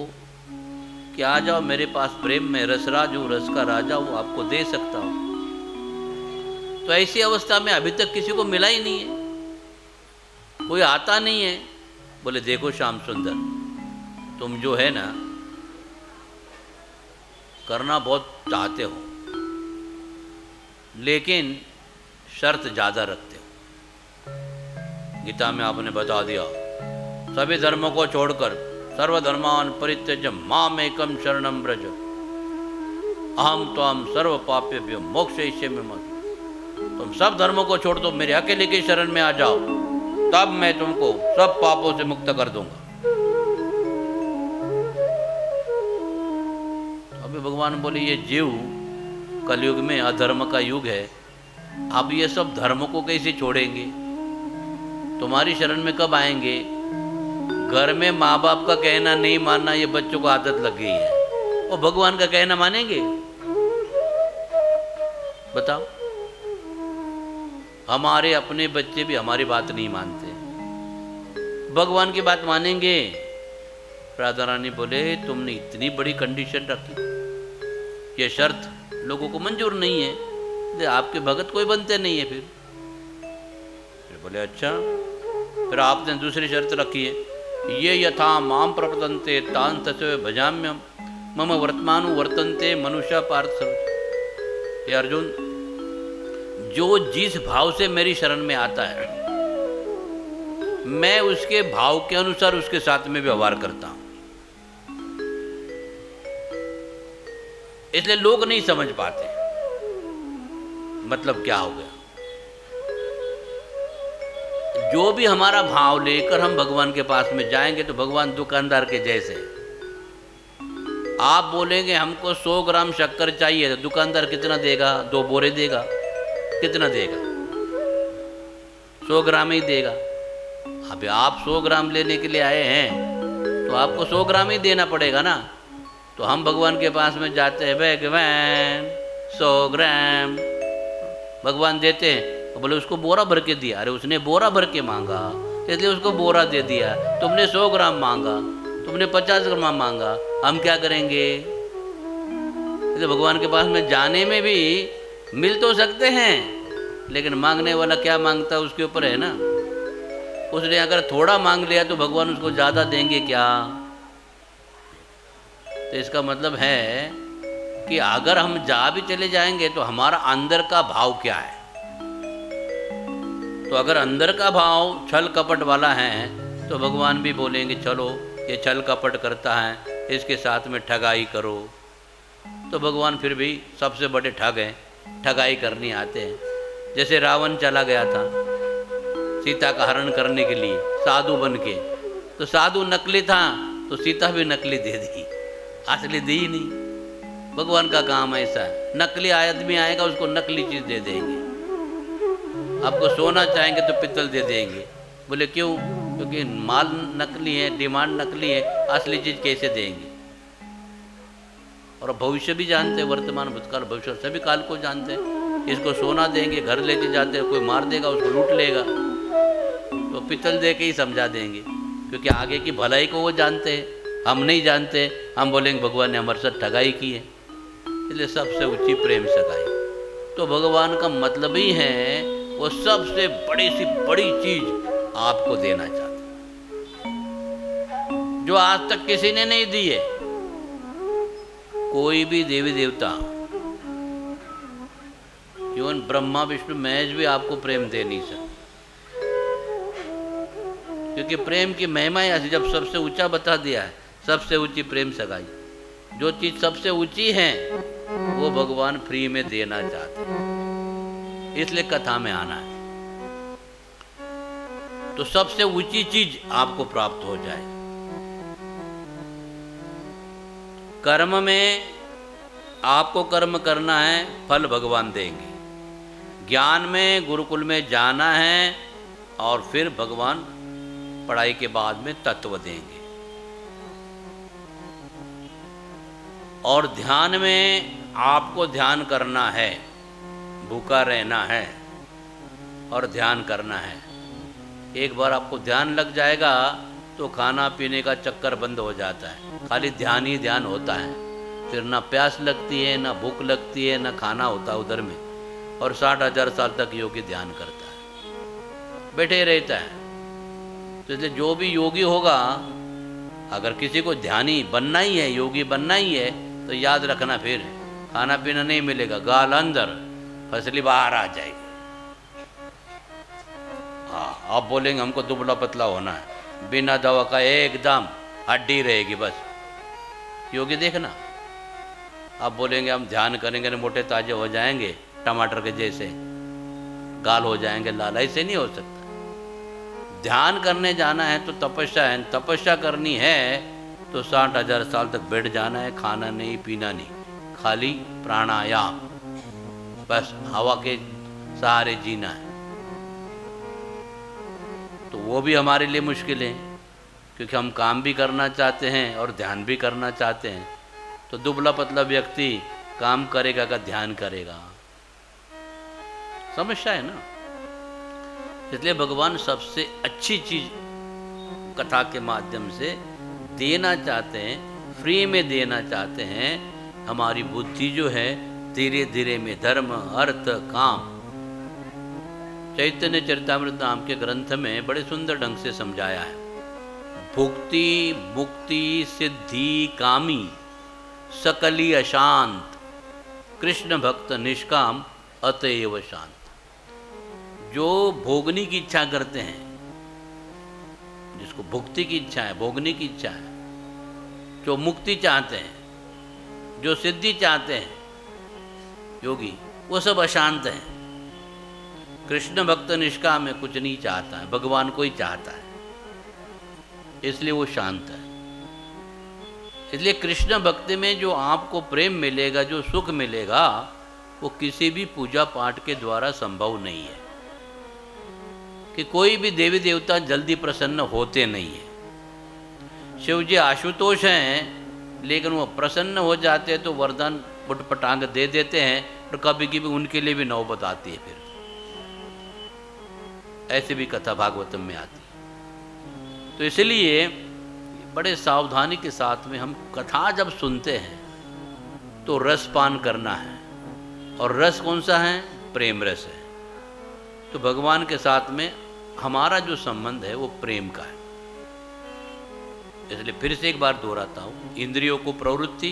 कि आ जाओ मेरे पास, प्रेम में रसराज हूँ, रस का राजा हूँ, आपको दे सकता हूँ। तो ऐसी अवस्था में अभी तक किसी को मिला ही नहीं है, कोई आता नहीं है। बोले देखो श्याम सुंदर, तुम जो है ना करना बहुत चाहते हो, लेकिन शर्त ज़्यादा रखते हो। गीता में आपने बता दिया, सभी धर्मों को छोड़कर सर्वधर्मान परित्यज्य माम एकम शरणम व्रज, अहम त्वाम सर्व पापेभ्यो मोक्षयिष्यामि। तुम सब धर्मों को छोड़ दो, मेरे अकेले की शरण में आ जाओ, तब मैं तुमको सब पापों से मुक्त कर दूंगा। अभी भगवान बोले, ये जीव कलयुग में अधर्म का युग है, अब ये सब धर्म को कैसे छोड़ेंगे? तुम्हारी शरण में कब आएंगे? घर में माँ बाप का कहना नहीं मानना ये बच्चों को आदत लग गई है, और भगवान का कहना मानेंगे? बताओ। हमारे अपने बच्चे भी हमारी बात नहीं मानते, भगवान की बात मानेंगे? राधा रानी बोले, तुमने इतनी बड़ी कंडीशन रखी, ये शर्त लोगों को मंजूर नहीं है, आपके भगत कोई बनते नहीं है। फिर बोले, अच्छा। फिर आपने दूसरी शर्त रखी है, ये यथा माम प्रपदन्ते तान तस्वे भजाम्यम मम वर्तमानु वर्तन्ते मनुष्य पार्थ सर्व। ये अर्जुन, जो जिस भाव से मेरी शरण में आता है, मैं उसके भाव के अनुसार उसके साथ में व्यवहार करता हूं। इसलिए लोग नहीं समझ पाते मतलब क्या हो गया। जो भी हमारा भाव लेकर हम भगवान के पास में जाएंगे तो भगवान दुकानदार के जैसे। आप बोलेंगे हमको 100 ग्राम शक्कर चाहिए, तो दुकानदार कितना देगा? 2 बोरे देगा। कितना देगा? 100 ग्राम ही देगा। अभी आप 100 ग्राम लेने के लिए आए हैं तो आपको 100 ग्राम ही देना पड़ेगा ना। तो हम भगवान के पास में जाते हैं, भगवान 100 ग्राम, भगवान देते हैं तो बोले उसको बोरा भर के दिया। अरे उसने बोरा भर के मांगा इसलिए उसको बोरा दे दिया। तुमने 100 ग्राम मांगा, तुमने 50 ग्राम मांगा, हम क्या करेंगे? इसलिए भगवान के पास में जाने में भी मिल तो सकते हैं, लेकिन मांगने वाला क्या मांगता है उसके ऊपर है ना। उसने अगर थोड़ा मांग लिया तो भगवान उसको ज़्यादा देंगे क्या? तो इसका मतलब है कि अगर हम जा भी चले जाएंगे तो हमारा अंदर का भाव क्या है। तो अगर अंदर का भाव छल कपट वाला है तो भगवान भी बोलेंगे चलो ये छल कपट करता है, इसके साथ में ठगाई करो। तो भगवान फिर भी सबसे बड़े ठग हैं, ठगाई करनी आते हैं। जैसे रावण चला गया था सीता का हरण करने के लिए साधु बन के, तो साधु नकली था तो सीता भी नकली दे दी, असली दी ही नहीं। भगवान का काम ऐसा है, नकली आदमी आएगा उसको नकली चीज़ दे देंगे। आपको सोना चाहेंगे तो पित्तल दे देंगे। बोले क्यों? क्योंकि माल नकली है, डिमांड नकली है, असली चीज़ कैसे देंगे? और भविष्य भी जानते हैं, वर्तमान भूतकाल भविष्य सभी काल को जानते हैं। इसको सोना देंगे, घर लेके जाते हैं, कोई मार देगा उसको लूट लेगा तो पित्तल दे के ही समझा देंगे, क्योंकि आगे की भलाई को वो जानते हैं, हम नहीं जानते। हम बोलेंगे भगवान ने हमारे साथ ठगाई की है। इसलिए सबसे ऊंची प्रेम सगाई। तो भगवान का मतलब ही है वो सबसे बड़ी सी बड़ी चीज आपको देना चाहता, जो आज तक किसी ने नहीं दी है। कोई भी देवी देवता, इवन ब्रह्मा विष्णु महेश भी आपको प्रेम दे नहीं सकते, क्योंकि प्रेम की महिमा ऐसी जब सबसे ऊंचा बता दिया है, सबसे ऊंची प्रेम सगाई। जो चीज सबसे ऊंची है वो भगवान फ्री में देना चाहते हैं, इसलिए कथा में आना है। तो सबसे ऊंची चीज आपको प्राप्त हो जाए। कर्म में आपको कर्म करना है, फल भगवान देंगे। ज्ञान में गुरुकुल में जाना है और फिर भगवान पढ़ाई के बाद में तत्व देंगे। और ध्यान में आपको ध्यान करना है, भूखा रहना है और ध्यान करना है। एक बार आपको ध्यान लग जाएगा तो खाना पीने का चक्कर बंद हो जाता है, खाली ध्यान ही ध्यान होता है। फिर ना प्यास लगती है, ना भूख लगती है, ना खाना होता उधर में। और 60,000 साल तक योगी ध्यान करता है, बैठे रहता है। तो इसलिए जो भी योगी होगा, अगर किसी को ध्यानी बनना ही है, योगी बनना ही है, तो याद रखना फिर खाना पीना नहीं मिलेगा, गाल अंदर फसली बाहर आ जाएगी। हाँ, आप बोलेंगे हमको दुबला पतला होना है, बिना दवा का एकदम हड्डी रहेगी बस। योगी देखना, आप बोलेंगे हम ध्यान करेंगे ना मोटे ताजे हो जाएंगे टमाटर के जैसे, गाल हो जाएंगे लाल, ऐसे नहीं हो सकता। ध्यान करने जाना है तो तपस्या है, तपस्या करनी है तो 60,000 साल तक बैठ जाना है, खाना नहीं पीना नहीं, खाली प्राणायाम, बस हवा के सहारे जीना है। तो वो भी हमारे लिए मुश्किल है, क्योंकि हम काम भी करना चाहते हैं और ध्यान भी करना चाहते हैं। तो दुबला पतला व्यक्ति काम करेगा का ध्यान करेगा, समस्या है ना। इसलिए भगवान सबसे अच्छी चीज कथा के माध्यम से देना चाहते हैं, फ्री में देना चाहते हैं। हमारी बुद्धि जो है धीरे धीरे में धर्म अर्थ काम, चैतन्य चरितामृत नाम के ग्रंथ में बड़े सुंदर ढंग से समझाया है। भुक्ति मुक्ति सिद्धि कामी सकली अशांत, कृष्ण भक्त निष्काम अतएव शांत। जो भोगने की इच्छा करते हैं, जिसको भुक्ति की इच्छा है, भोगने की इच्छा है, जो मुक्ति चाहते हैं, जो सिद्धि चाहते हैं योगी, वो सब अशांत हैं। कृष्ण भक्त निष्काम में कुछ नहीं चाहता है, भगवान को ही चाहता है, इसलिए वो शांत है। इसलिए कृष्ण भक्ति में जो आपको प्रेम मिलेगा, जो सुख मिलेगा, वो किसी भी पूजा पाठ के द्वारा संभव नहीं है। कि कोई भी देवी देवता जल्दी प्रसन्न होते नहीं है। शिव जी आशुतोष हैं, लेकिन वो प्रसन्न हो जाते हैं तो वरदान पुटपटांग दे देते हैं, और कभी कभी उनके लिए भी नौबत आती है। फिर ऐसे भी कथा भागवतम में आती है। तो इसलिए बड़े सावधानी के साथ में हम कथा जब सुनते हैं तो रसपान करना है, और रस कौन सा है? प्रेम रस है। तो भगवान के साथ में हमारा जो संबंध है वो प्रेम का है। इसलिए फिर से एक बार दोहराता हूँ, इंद्रियों को प्रवृत्ति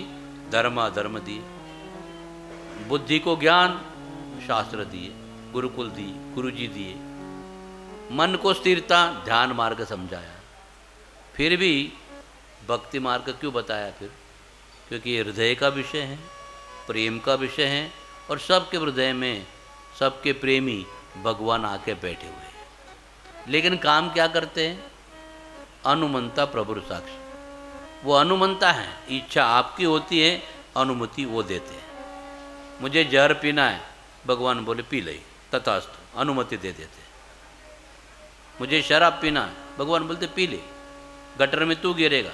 धर्म अधर्म दिए, बुद्धि को ज्ञान शास्त्र दिए, गुरुकुल दिए, गुरुजी दिए, मन को स्थिरता ध्यान मार्ग समझाया। फिर भी भक्ति मार्ग क्यों बताया? फिर क्योंकि ये हृदय का विषय है, प्रेम का विषय है, और सबके हृदय में सबके प्रेमी भगवान आके बैठे हुए हैं। लेकिन काम क्या करते हैं? अनुमंता प्रभुर साक्षी। वो अनुमंता है, इच्छा आपकी होती है, अनुमति वो देते हैं। मुझे जहर पीना है, भगवान बोले पी ले, तथास्तु, अनुमति दे देते हैं। मुझे शराब पीना है, भगवान बोलते पी ले, गटर में तू गिरेगा,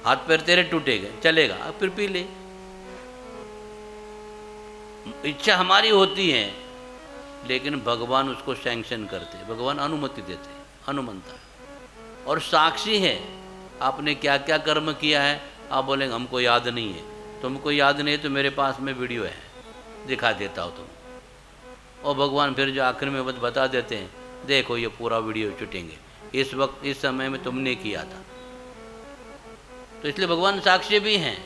हाथ पैर तेरे टूटेगा, चलेगा, अब फिर पी ले। इच्छा हमारी होती है, लेकिन भगवान उसको सैंक्शन करते हैं, भगवान अनुमति देते हैं, अनुमंता है। और साक्षी है, आपने क्या क्या कर्म किया है। आप बोलेंगे हमको याद नहीं है, तुमको याद नहीं है तो मेरे पास में वीडियो है, दिखा देता हूँ तुम। और भगवान फिर जो आखिर में बता देते हैं, देखो ये पूरा वीडियो छूटेंगे, इस वक्त इस समय में तुमने किया था। तो इसलिए भगवान साक्षी भी हैं।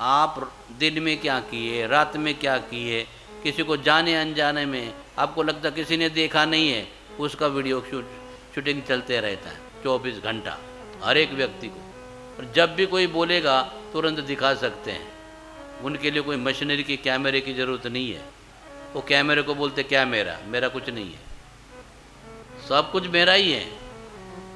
आप दिन में क्या किए, रात में क्या किए, किसी को जाने अनजाने में आपको लगता किसी ने देखा नहीं है, उसका वीडियो शूटिंग चलते रहता है 24 घंटा हर एक व्यक्ति को। और जब भी कोई बोलेगा तुरंत दिखा सकते हैं। उनके लिए कोई मशीनरी की, कैमरे की ज़रूरत नहीं है। वो कैमरे को बोलते क्या मेरा, मेरा कुछ नहीं है, सब कुछ मेरा ही है।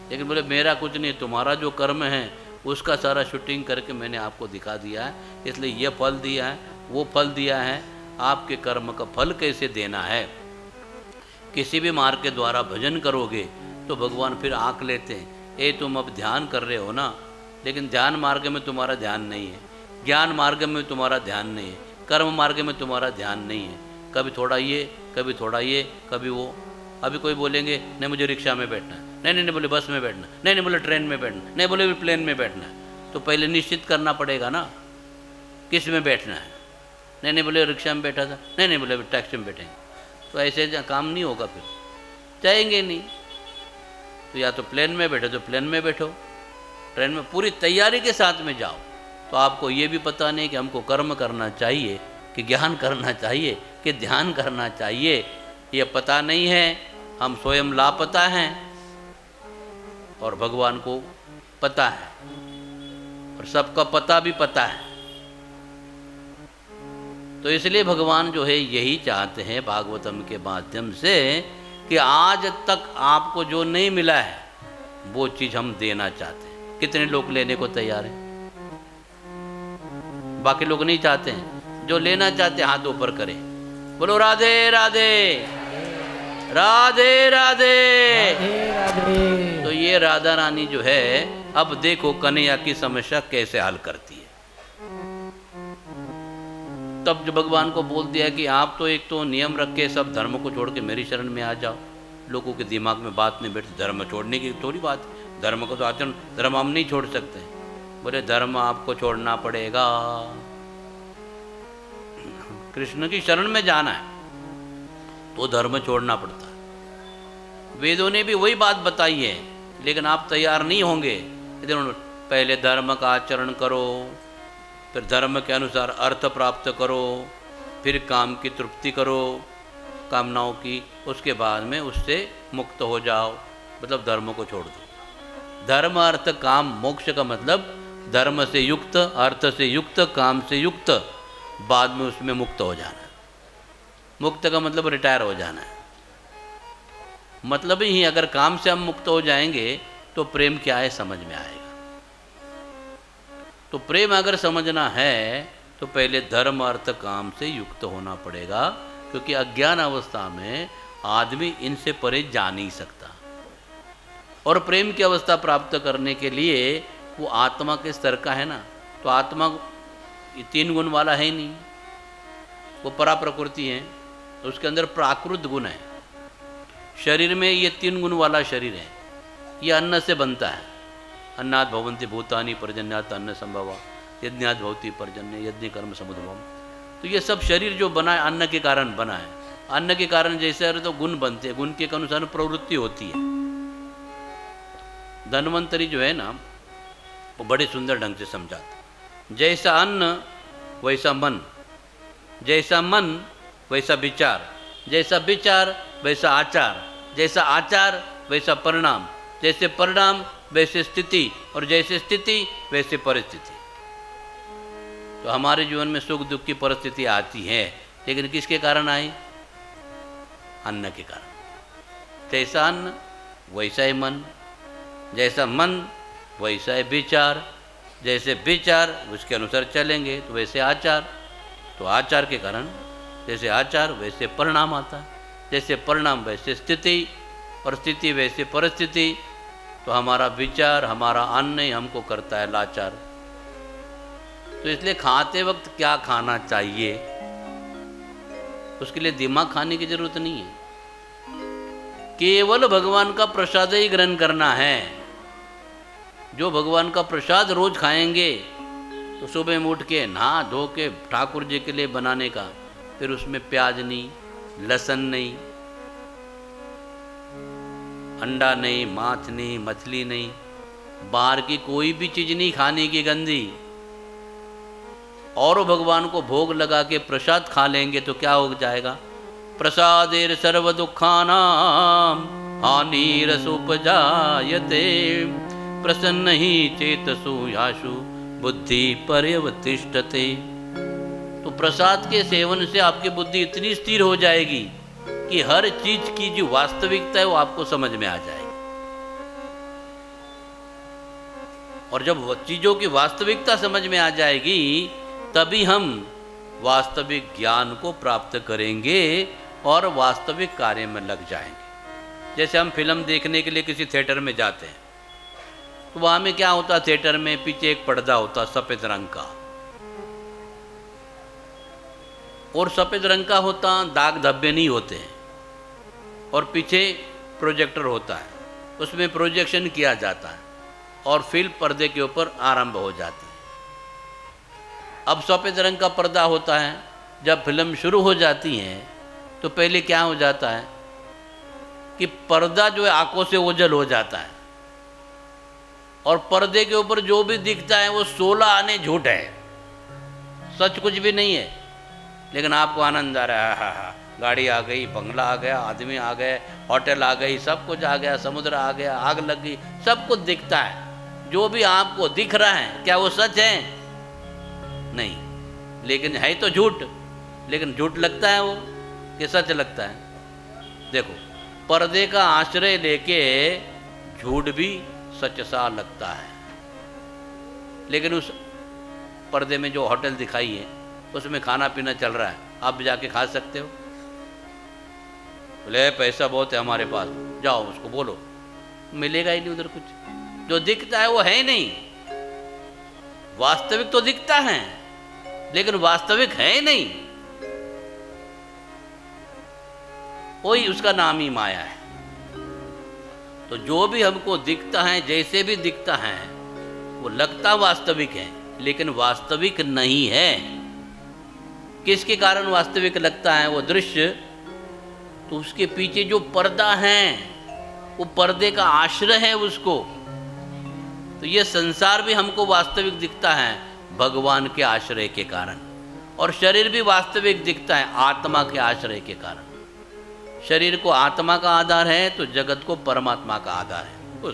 लेकिन बोले मेरा कुछ नहीं, तुम्हारा जो कर्म है उसका सारा शूटिंग करके मैंने आपको दिखा दिया है, इसलिए ये फल दिया है, वो फल दिया है। आपके कर्म का फल कैसे देना है? किसी भी मार्ग के द्वारा भजन करोगे तो भगवान फिर आंक लेते हैं, ए तुम अब ध्यान कर रहे हो ना, लेकिन ध्यान मार्ग में तुम्हारा ध्यान नहीं है, ज्ञान मार्ग में तुम्हारा ध्यान नहीं है, कर्म मार्ग में तुम्हारा ध्यान नहीं है। कभी थोड़ा ये, कभी थोड़ा ये, कभी वो। अभी कोई बोलेंगे नहीं मुझे रिक्शा में बैठना है, नहीं नहीं बोले बस में बैठना, नहीं बोले ट्रेन में बैठना, नहीं बोले प्लेन में बैठना है। तो पहले निश्चित करना पड़ेगा ना किस में बैठना है। नहीं बोले रिक्शा में बैठा था, नहीं बोले टैक्सी में बैठेंगे। तो ऐसे काम नहीं होगा, फिर जाएंगे नहीं। तो या तो प्लेन में बैठो तो प्लेन में बैठो, ट्रेन में पूरी तैयारी के साथ में जाओ। तो आपको ये भी पता नहीं कि हमको कर्म करना चाहिए कि ज्ञान करना चाहिए कि ध्यान करना चाहिए, ये पता नहीं है। हम स्वयं लापता हैं और भगवान को पता है, और सबका पता भी पता है। तो इसलिए भगवान जो है यही चाहते हैं भागवतम के माध्यम से कि आज तक आपको जो नहीं मिला है वो चीज़ हम देना चाहते हैं। कितने लोग लेने को तैयार हैं? बाकी लोग नहीं चाहते हैं। जो लेना चाहते हैं हाथ ऊपर करें, बोलो राधे राधे राधे राधे। तो ये राधा रानी जो है, अब देखो कन्हैया की समस्या कैसे हल करती है। तब जो भगवान को बोल दिया कि आप तो एक तो नियम रख के सब धर्म को छोड़ के मेरी शरण में आ जाओ। लोगों के दिमाग में बात नहीं बैठती, धर्म छोड़ने की थोड़ी बात, धर्म को तो आचरण, धर्म हम नहीं छोड़ सकते। बोले धर्म आपको छोड़ना पड़ेगा, कृष्ण की शरण में जाना है तो धर्म छोड़ना पड़ता है। वेदों ने भी वही बात बताई है, लेकिन आप तैयार नहीं होंगे। पहले धर्म का आचरण करो, फिर धर्म के अनुसार अर्थ प्राप्त करो, फिर काम की तृप्ति करो कामनाओं की, उसके बाद में उससे मुक्त हो जाओ, मतलब धर्म को छोड़ दो। धर्म अर्थ काम मोक्ष का मतलब धर्म से युक्त, अर्थ से युक्त, काम से युक्त, बाद में उसमें मुक्त हो जाना है। मुक्त का मतलब रिटायर हो जाना है। मतलब ही अगर काम से हम मुक्त हो जाएंगे तो प्रेम क्या है समझ में आएगा। तो प्रेम अगर समझना है तो पहले धर्म अर्थ काम से युक्त होना पड़ेगा, क्योंकि अज्ञान अवस्था में आदमी इनसे परे जा नहीं सकता। और प्रेम की अवस्था प्राप्त करने के लिए वो आत्मा के स्तर का है ना, तो आत्मा ये 3 गुण वाला है ही नहीं, वो परा प्रकृति है, तो उसके अंदर प्राकृत गुण है। शरीर में ये 3 गुण वाला शरीर है। ये अन्न से बनता है, अन्नात् भवन्ति भूतानि पर्जन्यात् अन्न संभवा, यज्ञात् भवति पर्जन्य यज्ञ कर्म समुद्भवम्। तो ये सब शरीर जो बना है अन्न के कारण बना है। अन्न के कारण जैसे अरे तो गुण बनते हैं, गुण के अनुसार प्रवृत्ति होती है। धन्वंतरी जो है ना वो बड़े सुंदर ढंग से समझाता, जैसा अन्न वैसा मन, जैसा मन वैसा विचार, जैसा विचार वैसा आचार, जैसा आचार वैसा परिणाम, जैसे परिणाम वैसे स्थिति, और जैसे स्थिति वैसे परिस्थिति। तो हमारे जीवन में सुख दुख की परिस्थिति आती है, लेकिन किसके कारण आई? अन्न के कारण। जैसा अन्न वैसा ही मन, जैसा मन वैसा ही विचार, जैसे विचार उसके अनुसार चलेंगे तो वैसे आचार, तो आचार के कारण जैसे आचार वैसे परिणाम आता है, जैसे परिणाम वैसे स्थिति, और स्थिति वैसे परिस्थिति। तो हमारा विचार, हमारा अन्न ही हमको करता है लाचार। तो इसलिए खाते वक्त क्या खाना चाहिए उसके लिए दिमाग खाने की जरूरत नहीं है, केवल भगवान का प्रसाद ही ग्रहण करना है। जो भगवान का प्रसाद रोज खाएंगे तो सुबह में उठ के नहा धो के ठाकुर जी के लिए बनाने का, फिर उसमें प्याज नहीं, लहसुन नहीं, अंडा नहीं, मांस नहीं, मछली नहीं, बाहर की कोई भी चीज़ नहीं खाने की गंदी, और भगवान को भोग लगा के प्रसाद खा लेंगे तो क्या हो जाएगा? प्रसादेर सर्व दुखानाम हानिरसुपजायते प्रसन्न ही चेतसु याशु बुद्धि पर्यवतिष्ठते। तो प्रसाद के सेवन से आपकी बुद्धि इतनी स्थिर हो जाएगी कि हर चीज की जो वास्तविकता है वो आपको समझ में आ जाएगी। और जब चीजों की वास्तविकता समझ में आ जाएगी तभी हम वास्तविक ज्ञान को प्राप्त करेंगे और वास्तविक कार्य में लग जाएंगे। जैसे हम फिल्म देखने के लिए किसी थिएटर में जाते हैं तो वहाँ में क्या होता है? थिएटर में पीछे एक पर्दा होता है सफ़ेद रंग का, और सफ़ेद रंग का होता, दाग धब्बे नहीं होते हैं, और पीछे प्रोजेक्टर होता है, उसमें प्रोजेक्शन किया जाता है और फिल्म पर्दे के ऊपर आरंभ हो जाती है। अब सफ़ेद रंग का पर्दा होता है, जब फिल्म शुरू हो जाती है तो पहले क्या हो जाता है कि पर्दा जो है आंखों से ओझल हो जाता है, और पर्दे के ऊपर जो भी दिखता है वो 16 आने झूठ है, सच कुछ भी नहीं है। लेकिन आपको आनंद आ रहा है, हा, गाड़ी आ गई, बंगला आ गया, आदमी आ गए, होटल आ गई, सब कुछ आ गया, समुद्र आ गया, आग लग गई, सब कुछ दिखता है। जो भी आपको दिख रहा है क्या वो सच है? नहीं, लेकिन है तो झूठ। लेकिन झूठ लगता है वो कि सच लगता है? देखो, पर्दे का आश्रय लेके झूठ भी सच सा लगता है, लेकिन उस पर्दे में जो होटल दिखाई है उसमें खाना पीना चल रहा है, आप भी जाके खा सकते हो? बोले पैसा बहुत है हमारे पास, जाओ उसको बोलो, मिलेगा ही नहीं उधर कुछ। जो दिखता है वो है ही नहीं। वास्तविक तो दिखता है लेकिन वास्तविक है ही नहीं, वही उसका नाम ही माया है। तो जो भी हमको दिखता है, जैसे भी दिखता है, वो लगता वास्तविक है लेकिन वास्तविक नहीं है। किसके कारण वास्तविक लगता है वो दृश्य? तो उसके पीछे जो पर्दा है, वो पर्दे का आश्रय है उसको। तो ये संसार भी हमको वास्तविक दिखता है भगवान के आश्रय के कारण, और शरीर भी वास्तविक दिखता है आत्मा के आश्रय के कारण। शरीर को आत्मा का आधार है तो जगत को परमात्मा का आधार है, वो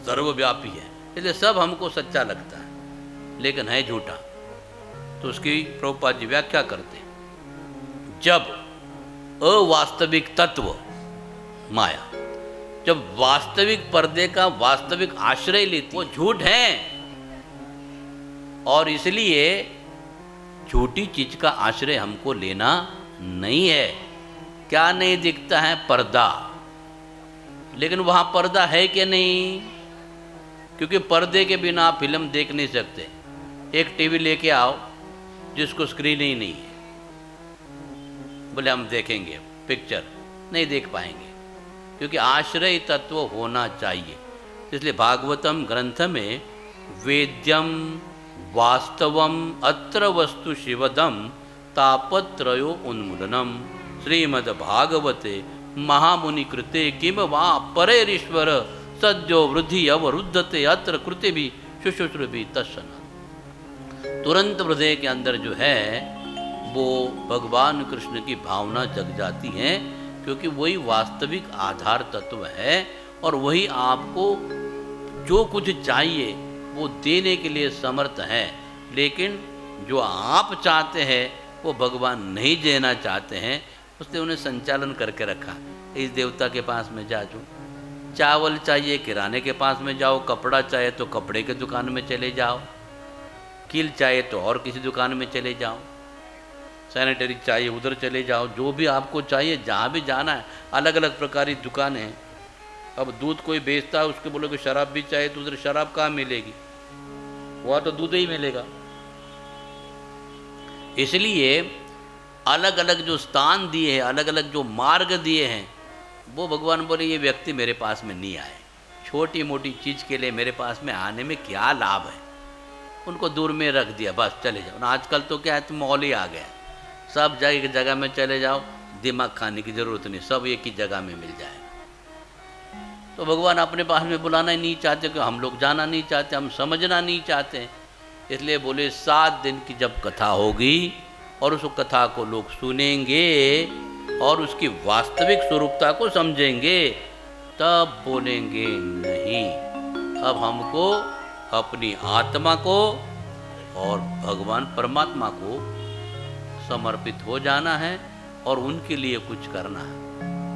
सर्वव्यापी है, इसलिए सब हमको सच्चा लगता है लेकिन है झूठा। तो उसकी प्रभुपाद जी व्याख्या करते हैं, जब अवास्तविक तत्व माया जब वास्तविक पर्दे का वास्तविक आश्रय लेती, वो झूठ है, और इसलिए झूठी चीज का आश्रय हमको लेना नहीं है। क्या नहीं दिखता है? पर्दा। लेकिन वहां पर्दा है कि नहीं? क्योंकि पर्दे के बिना आप फिल्म देख नहीं सकते। एक टीवी लेके आओ जिसको स्क्रीन ही नहीं है, बोले हम देखेंगे पिक्चर, नहीं देख पाएंगे, क्योंकि आश्रय तत्व होना चाहिए। इसलिए भागवतम ग्रंथ में वेद्यम वास्तवम अत्र वस्तु शिवदम तापत्रयो उन्मूलनम श्रीमद् भागवते महामुनि कृते किम वा परेरीश्वर सद्यो वृद्धि अवरुद्धते अत्र कृते भी शुश्रूषु भी तत्सना। तुरंत हृदय के अंदर जो है वो भगवान कृष्ण की भावना जग जाती है, क्योंकि वही वास्तविक आधार तत्व है और वही आपको जो कुछ चाहिए वो देने के लिए समर्थ है। लेकिन जो आप चाहते हैं वो भगवान नहीं देना चाहते हैं, उसने उन्हें संचालन करके रखा। इस देवता के पास में जाओ, चावल चाहिए किराने के पास में जाओ, कपड़ा चाहिए तो कपड़े के दुकान में चले जाओ, कील चाहिए तो और किसी दुकान में चले जाओ, सैनिटरी चाहिए उधर चले जाओ, जो भी आपको चाहिए जहाँ भी जाना है। अलग अलग प्रकार की दुकानें हैं। अब दूध कोई बेचता है, उसके बोलोगे शराब भी चाहिए तो उधर शराब कहाँ मिलेगी? वहाँ तो दूध ही मिलेगा। इसलिए अलग अलग जो स्थान दिए हैं, अलग अलग जो मार्ग दिए हैं, वो भगवान बोले ये व्यक्ति मेरे पास में नहीं आए, छोटी मोटी चीज़ के लिए मेरे पास में आने में क्या लाभ है, उनको दूर में रख दिया, बस चले जाओ। आजकल तो क्या है, तो मॉल ही आ गया, सब जगह में चले जाओ, दिमाग खाने की ज़रूरत नहीं, सब एक ही जगह में मिल जाएगा। तो भगवान अपने पास में बुलाना ही नहीं चाहते, कि हम लोग जाना नहीं चाहते, हम समझना नहीं चाहते। इसलिए बोले 7 दिन की जब कथा होगी और उस कथा को लोग सुनेंगे और उसकी वास्तविक स्वरूपता को समझेंगे, तब बोलेंगे नहीं, अब हमको अपनी आत्मा को और भगवान परमात्मा को समर्पित हो जाना है और उनके लिए कुछ करना है।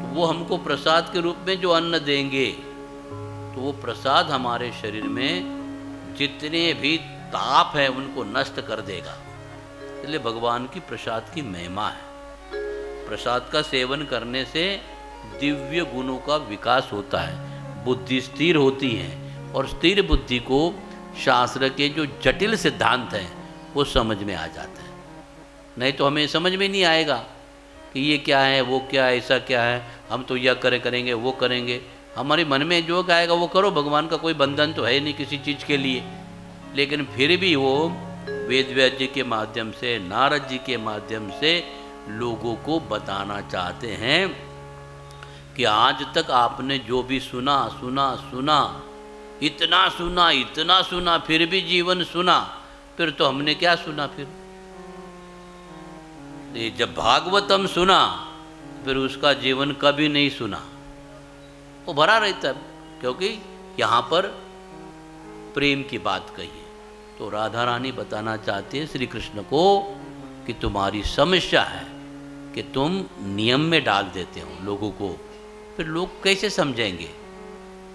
तो वो हमको प्रसाद के रूप में जो अन्न देंगे, तो वो प्रसाद हमारे शरीर में जितने भी ताप है उनको नष्ट कर देगा। इसलिए भगवान की प्रसाद की महिमा है। प्रसाद का सेवन करने से दिव्य गुणों का विकास होता है, बुद्धि स्थिर होती है, और स्थिर बुद्धि को शास्त्र के जो जटिल सिद्धांत हैं वो समझ में आ जाते हैं। नहीं तो हमें समझ में नहीं आएगा कि ये क्या है, वो क्या है, ऐसा क्या है, हम तो यह करेंगे वो करेंगे। हमारे मन में जो आएगा वो करो, भगवान का कोई बंधन तो है नहीं किसी चीज़ के लिए। लेकिन फिर भी वो वेद व्यास जी के माध्यम से, नारद जी के माध्यम से लोगों को बताना चाहते हैं कि आज तक आपने जो भी सुना, इतना सुना, फिर भी जीवन सुना, फिर तो हमने क्या सुना? फिर ये जब भागवतम सुना, फिर उसका जीवन कभी नहीं सुना, वो भरा रहता है, क्योंकि यहाँ पर प्रेम की बात कही है। तो राधा रानी बताना चाहती है श्री कृष्ण को कि तुम्हारी समस्या है कि तुम नियम में डाल देते हो लोगों को, फिर लोग कैसे समझेंगे।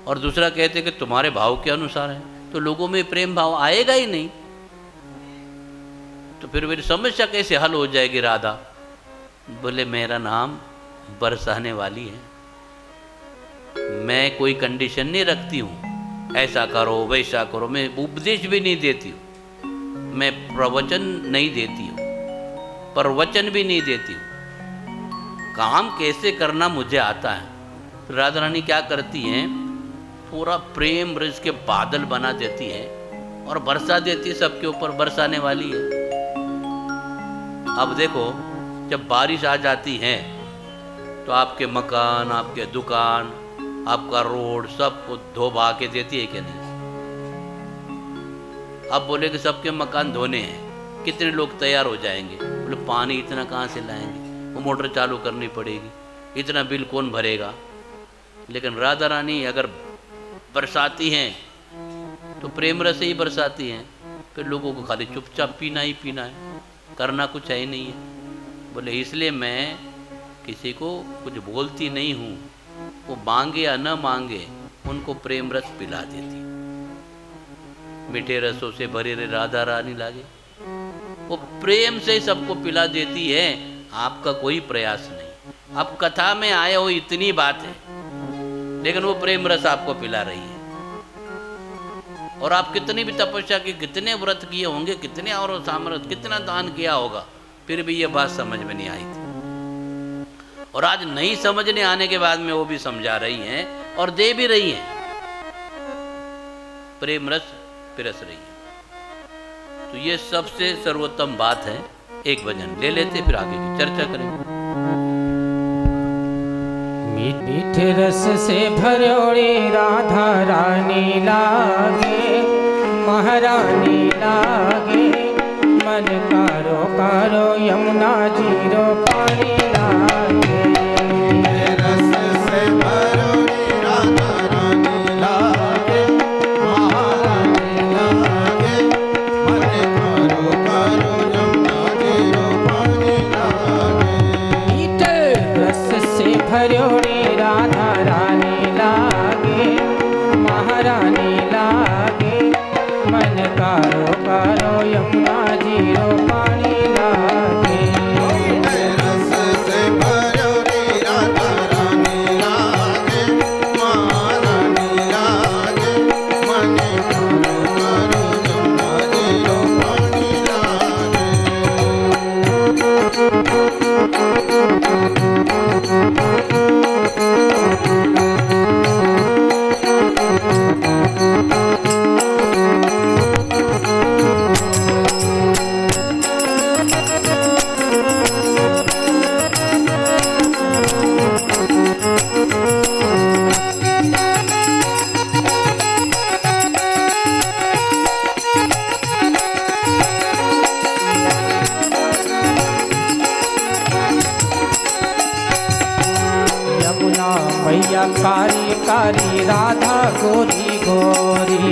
और दूसरा कहते कि तुम्हारे भाव के अनुसार है, तो लोगों में प्रेम भाव आएगा ही नहीं, तो फिर मेरी समस्या कैसे हल हो जाएगी। राधा बोले मेरा नाम बरसाने वाली है, मैं कोई कंडीशन नहीं रखती हूँ, ऐसा करो वैसा करो, मैं उपदेश भी नहीं देती हूँ, मैं प्रवचन नहीं देती हूँ, प्रवचन भी नहीं देती हूँ, काम कैसे करना मुझे आता है। तो राधा रानी क्या करती हैं, पूरा प्रेम रस के बादल बना देती है और बरसा देती है, सबके ऊपर बरसाने वाली है। अब देखो जब बारिश आ जाती है तो आपके मकान, आपके दुकान, आपका रोड सब को धो बहा के देती है क्या नहीं। अब बोले कि सबके मकान धोने हैं, कितने लोग तैयार हो जाएंगे। बोले पानी इतना कहाँ से लाएंगे, वो मोटर चालू करनी पड़ेगी, इतना बिल कौन भरेगा। लेकिन राधा रानी अगर बरसाती हैं तो प्रेम रस से ही बरसाती हैं, फिर लोगों को खाली चुपचाप पीना ही पीना है, करना कुछ है ही नहीं है। बोले इसलिए मैं किसी को कुछ बोलती नहीं हूँ, वो मांगे या न मांगे उनको प्रेम रस पिला देती। मीठे रसों से भरे रे राधा रानी लागे, वो प्रेम से सबको पिला देती है, आपका कोई प्रयास नहीं। अब कथा में आए हो इतनी बात है, लेकिन वो प्रेम रस आपको पिला रही है। और आप कितनी भी तपस्या की, कितने व्रत किए होंगे, कितने और सामर्थ्य, कितना दान किया होगा, फिर भी ये बात समझ में नहीं आई थी। और आज नहीं समझने आने के बाद में वो भी समझा रही हैं और दे भी रही हैं, प्रेम रस पिरस रही है। तो ये सबसे सर्वोत्तम बात है। एक भजन ले लेते, फिर आगे की चर्चा करेंगे। मीठे रस से भरोड़ी राधा रानी लागे, महारानी लागे, मन कारो कारो यमुना जीरो पानी लागे। रस से भरोड़ी राधा रानी लागे, महारानी लागे, मन कारो कारो यमुना जीरो पानी लागे। मीठे रस से भरोड़ी राधा रानी लागे, महारानी लागे, मन कारो कारो यमुना जीरो पानी लागे। रस से भरोड़ी राधा रानी लागे, महारानी लागे, मन कारो कारो यमुना जीरो पानी लागे। यमुना मैया कारी कारी राधा गोरी गोरी।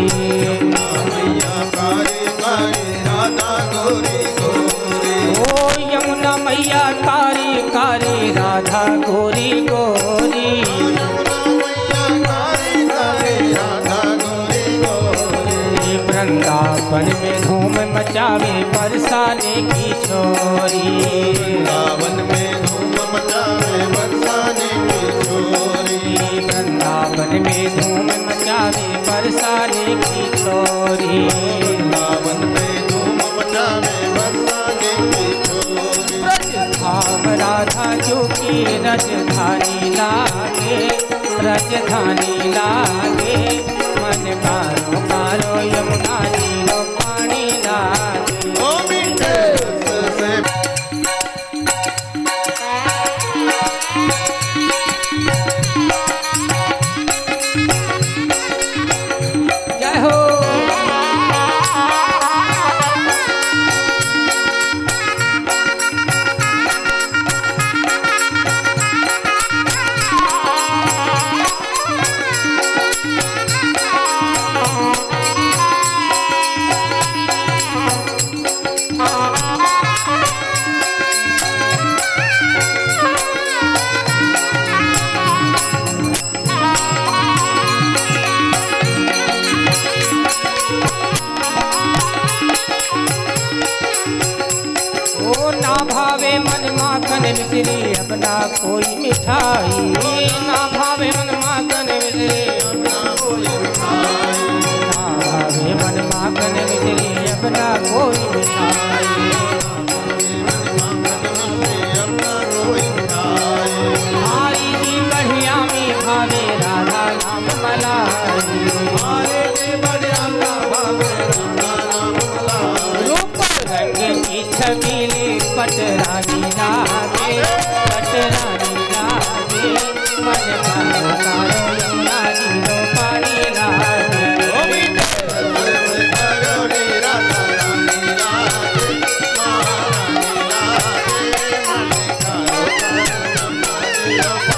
मैया कारी कारी राधा गोरी गोरी। ओ यमुना मैया कारी कारी राधा गोरी गोरी। मैया कारी कारी राधा गोरी गोरी। वृंदावन में धूम मचावे बरसाने की छोरी। वृंदावन में धूम मचावे बरसाने की छोरी। वृंदावन में धूम मचावे बरसाने की छोरी। वृंदावन में धूम मचावे बरसाने की छोरी। धाम राधा जो की रजधानी लागे, रजधानी लागे, मन कारो कारो यमुना जीरो पानी लागे। ओ मीठे रस से जय हो। मिश्री अपना कोई मिठाई ना भावे मन माखन मिश्री अपना कोई मिठाई ना भावे मन माखन मिश्री अपना कोई मिठाई अपना कोई मिठाई हमारी जी बढ़िया में भावे राधा नाम मलाई हमारे जी बढ़िया का भावे राधा नाम मलाई रूप रंग की छबीली पटरानी लागे पटरानी लागे मन कारो कारो यमुना जी रो पानी लागे करोड़ी राधा रानी लागे महारानी लागे मन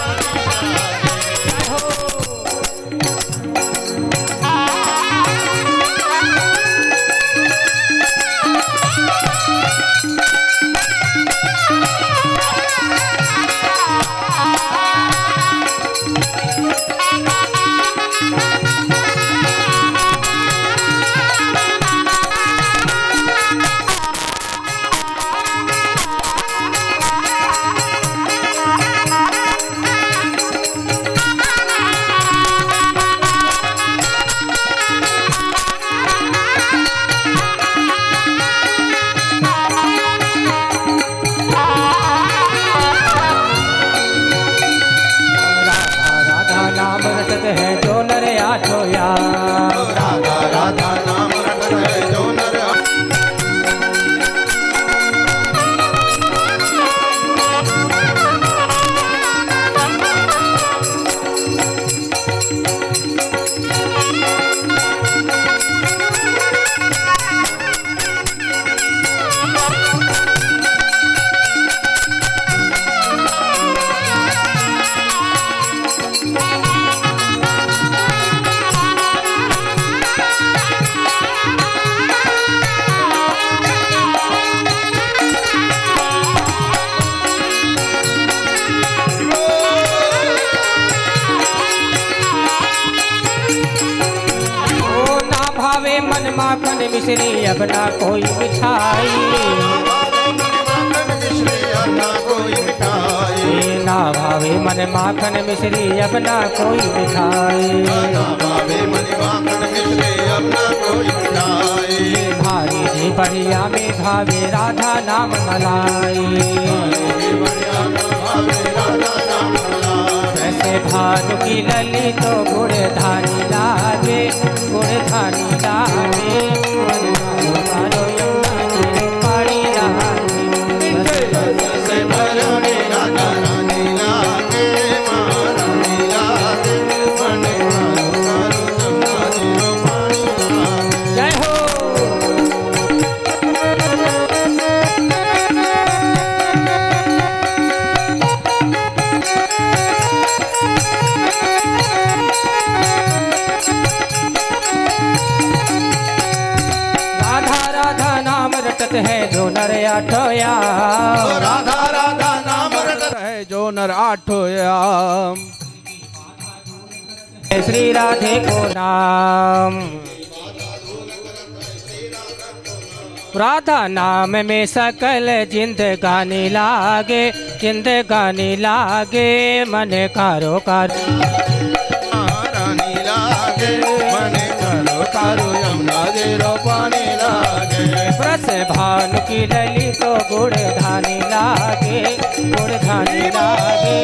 कारो कारो राधा नाम रटत है जो नर आठो यार राधा राधा नाम रटत है जो नर ओ ना भावे मन माखन मिश्री अपना कोई मिठाई मिश्री अपना कोई मिठाई ना भावे मन माखन मिश्री अपना कोई मिठाई ना भावे मणि माखन मिश्री अपना कोई मिठाई भारी जी बढ़िया में भावे राधा नाम मलाई बढ़िया का भावे राधा नाम मलाई ऐसे भानु की लली तो गुड़ धानी लागे गुड़ धानी लागे मन कारो कारो यमुना जी पानी लागे से भरोड़ी राधा रानी लागे महारानी लागे मन कारो जमुना जी रो पानी लागे जय हो राधा राधा नाम रटत है जो नर आठोया राधा राधा नाम रटत है जो नर आठोयाम श्री राधे को नाम राधा नाम में सकल जिंदगानी लागे जिंदगानी लागे मन कारो कार महारानी लागे मन करो कारो यमुना जी रो पानी लागे प्रस भानु की लली तो गुड़ धानी लागे गुड़ धानी लागे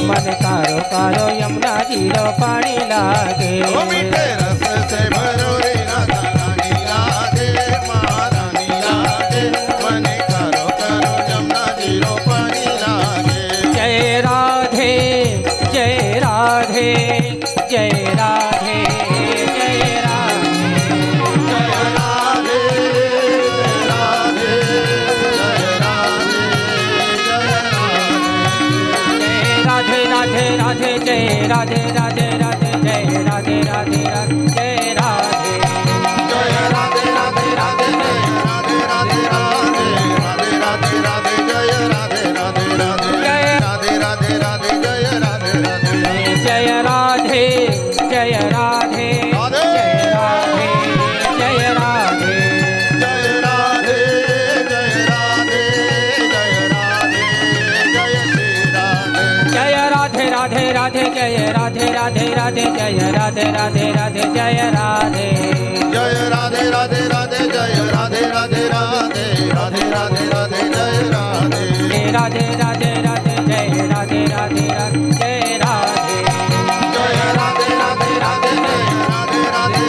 मन कारो कारो यमुना जी रो पानी लागे ओ मीठे रस से भरोरी राधा रानी लागे महारानी लागे मन करो करो यमुना जी रो पानी लागे जय राधे जय राधे जय राधे जय राधे जय राधे जय राधे जय राधे जय राधे जय राधे राधे राधे जय राधे राधे राधे जय राधे राधे राधे जय राधे जय राधे राधे राधे जय राधे राधे राधे राधे राधे राधे जय राधे राधे राधे राधे जय राधे राधे जय राधे जय राधे राधे जय राधे जय राधे जय राधे जय राधे जय राधे जय राधे जय राधे राधे राधे जय राधे राधे राधे जय राधे जय राधे राधे राधे जय राधे राधे राधे राधे राधे राधे जय राधे राधे राधे राधे जय राधे राधे राधे जय राधे जय राधे राधे राधे जय राधे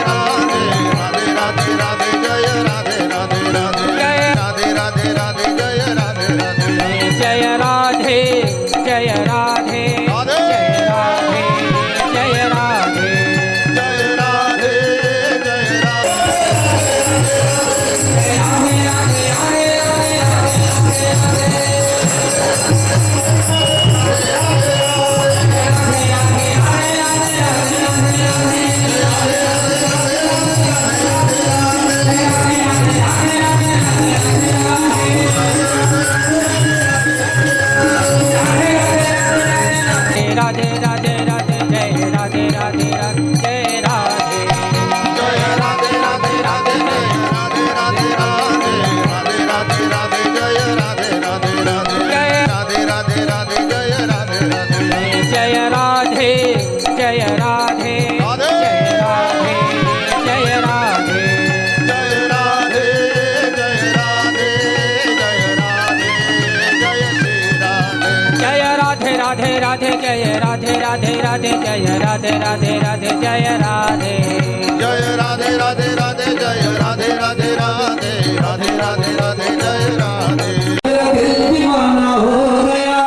राधे राधे राधे राधे राधे जय राधे राधे राधे राधे राधे राधे जय राधे राधे जय राधे जय राधे राधे जय राधे जय राधे जय राधे जय राधे राधे राधे राधे जय राधे राधे राधे जय राधे जय राधे राधे राधे जय राधे राधे राधे राधे राधे राधे जय राधे राधे राधे राधे राधे राधे जय राधे राधे जय राधे जय राधे राधे जय राधे जय राधे जय राधे जय राधे जय राधे जय श्री राधे जय राधे राधे राधे जय राधे राधे राधे जय राधे राधे राधे जय राधे जय राधे राधे राधे जय राधे राधे राधे राधे राधे राधे जय राधे दीवाना हो गया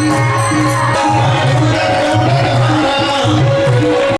Thank you.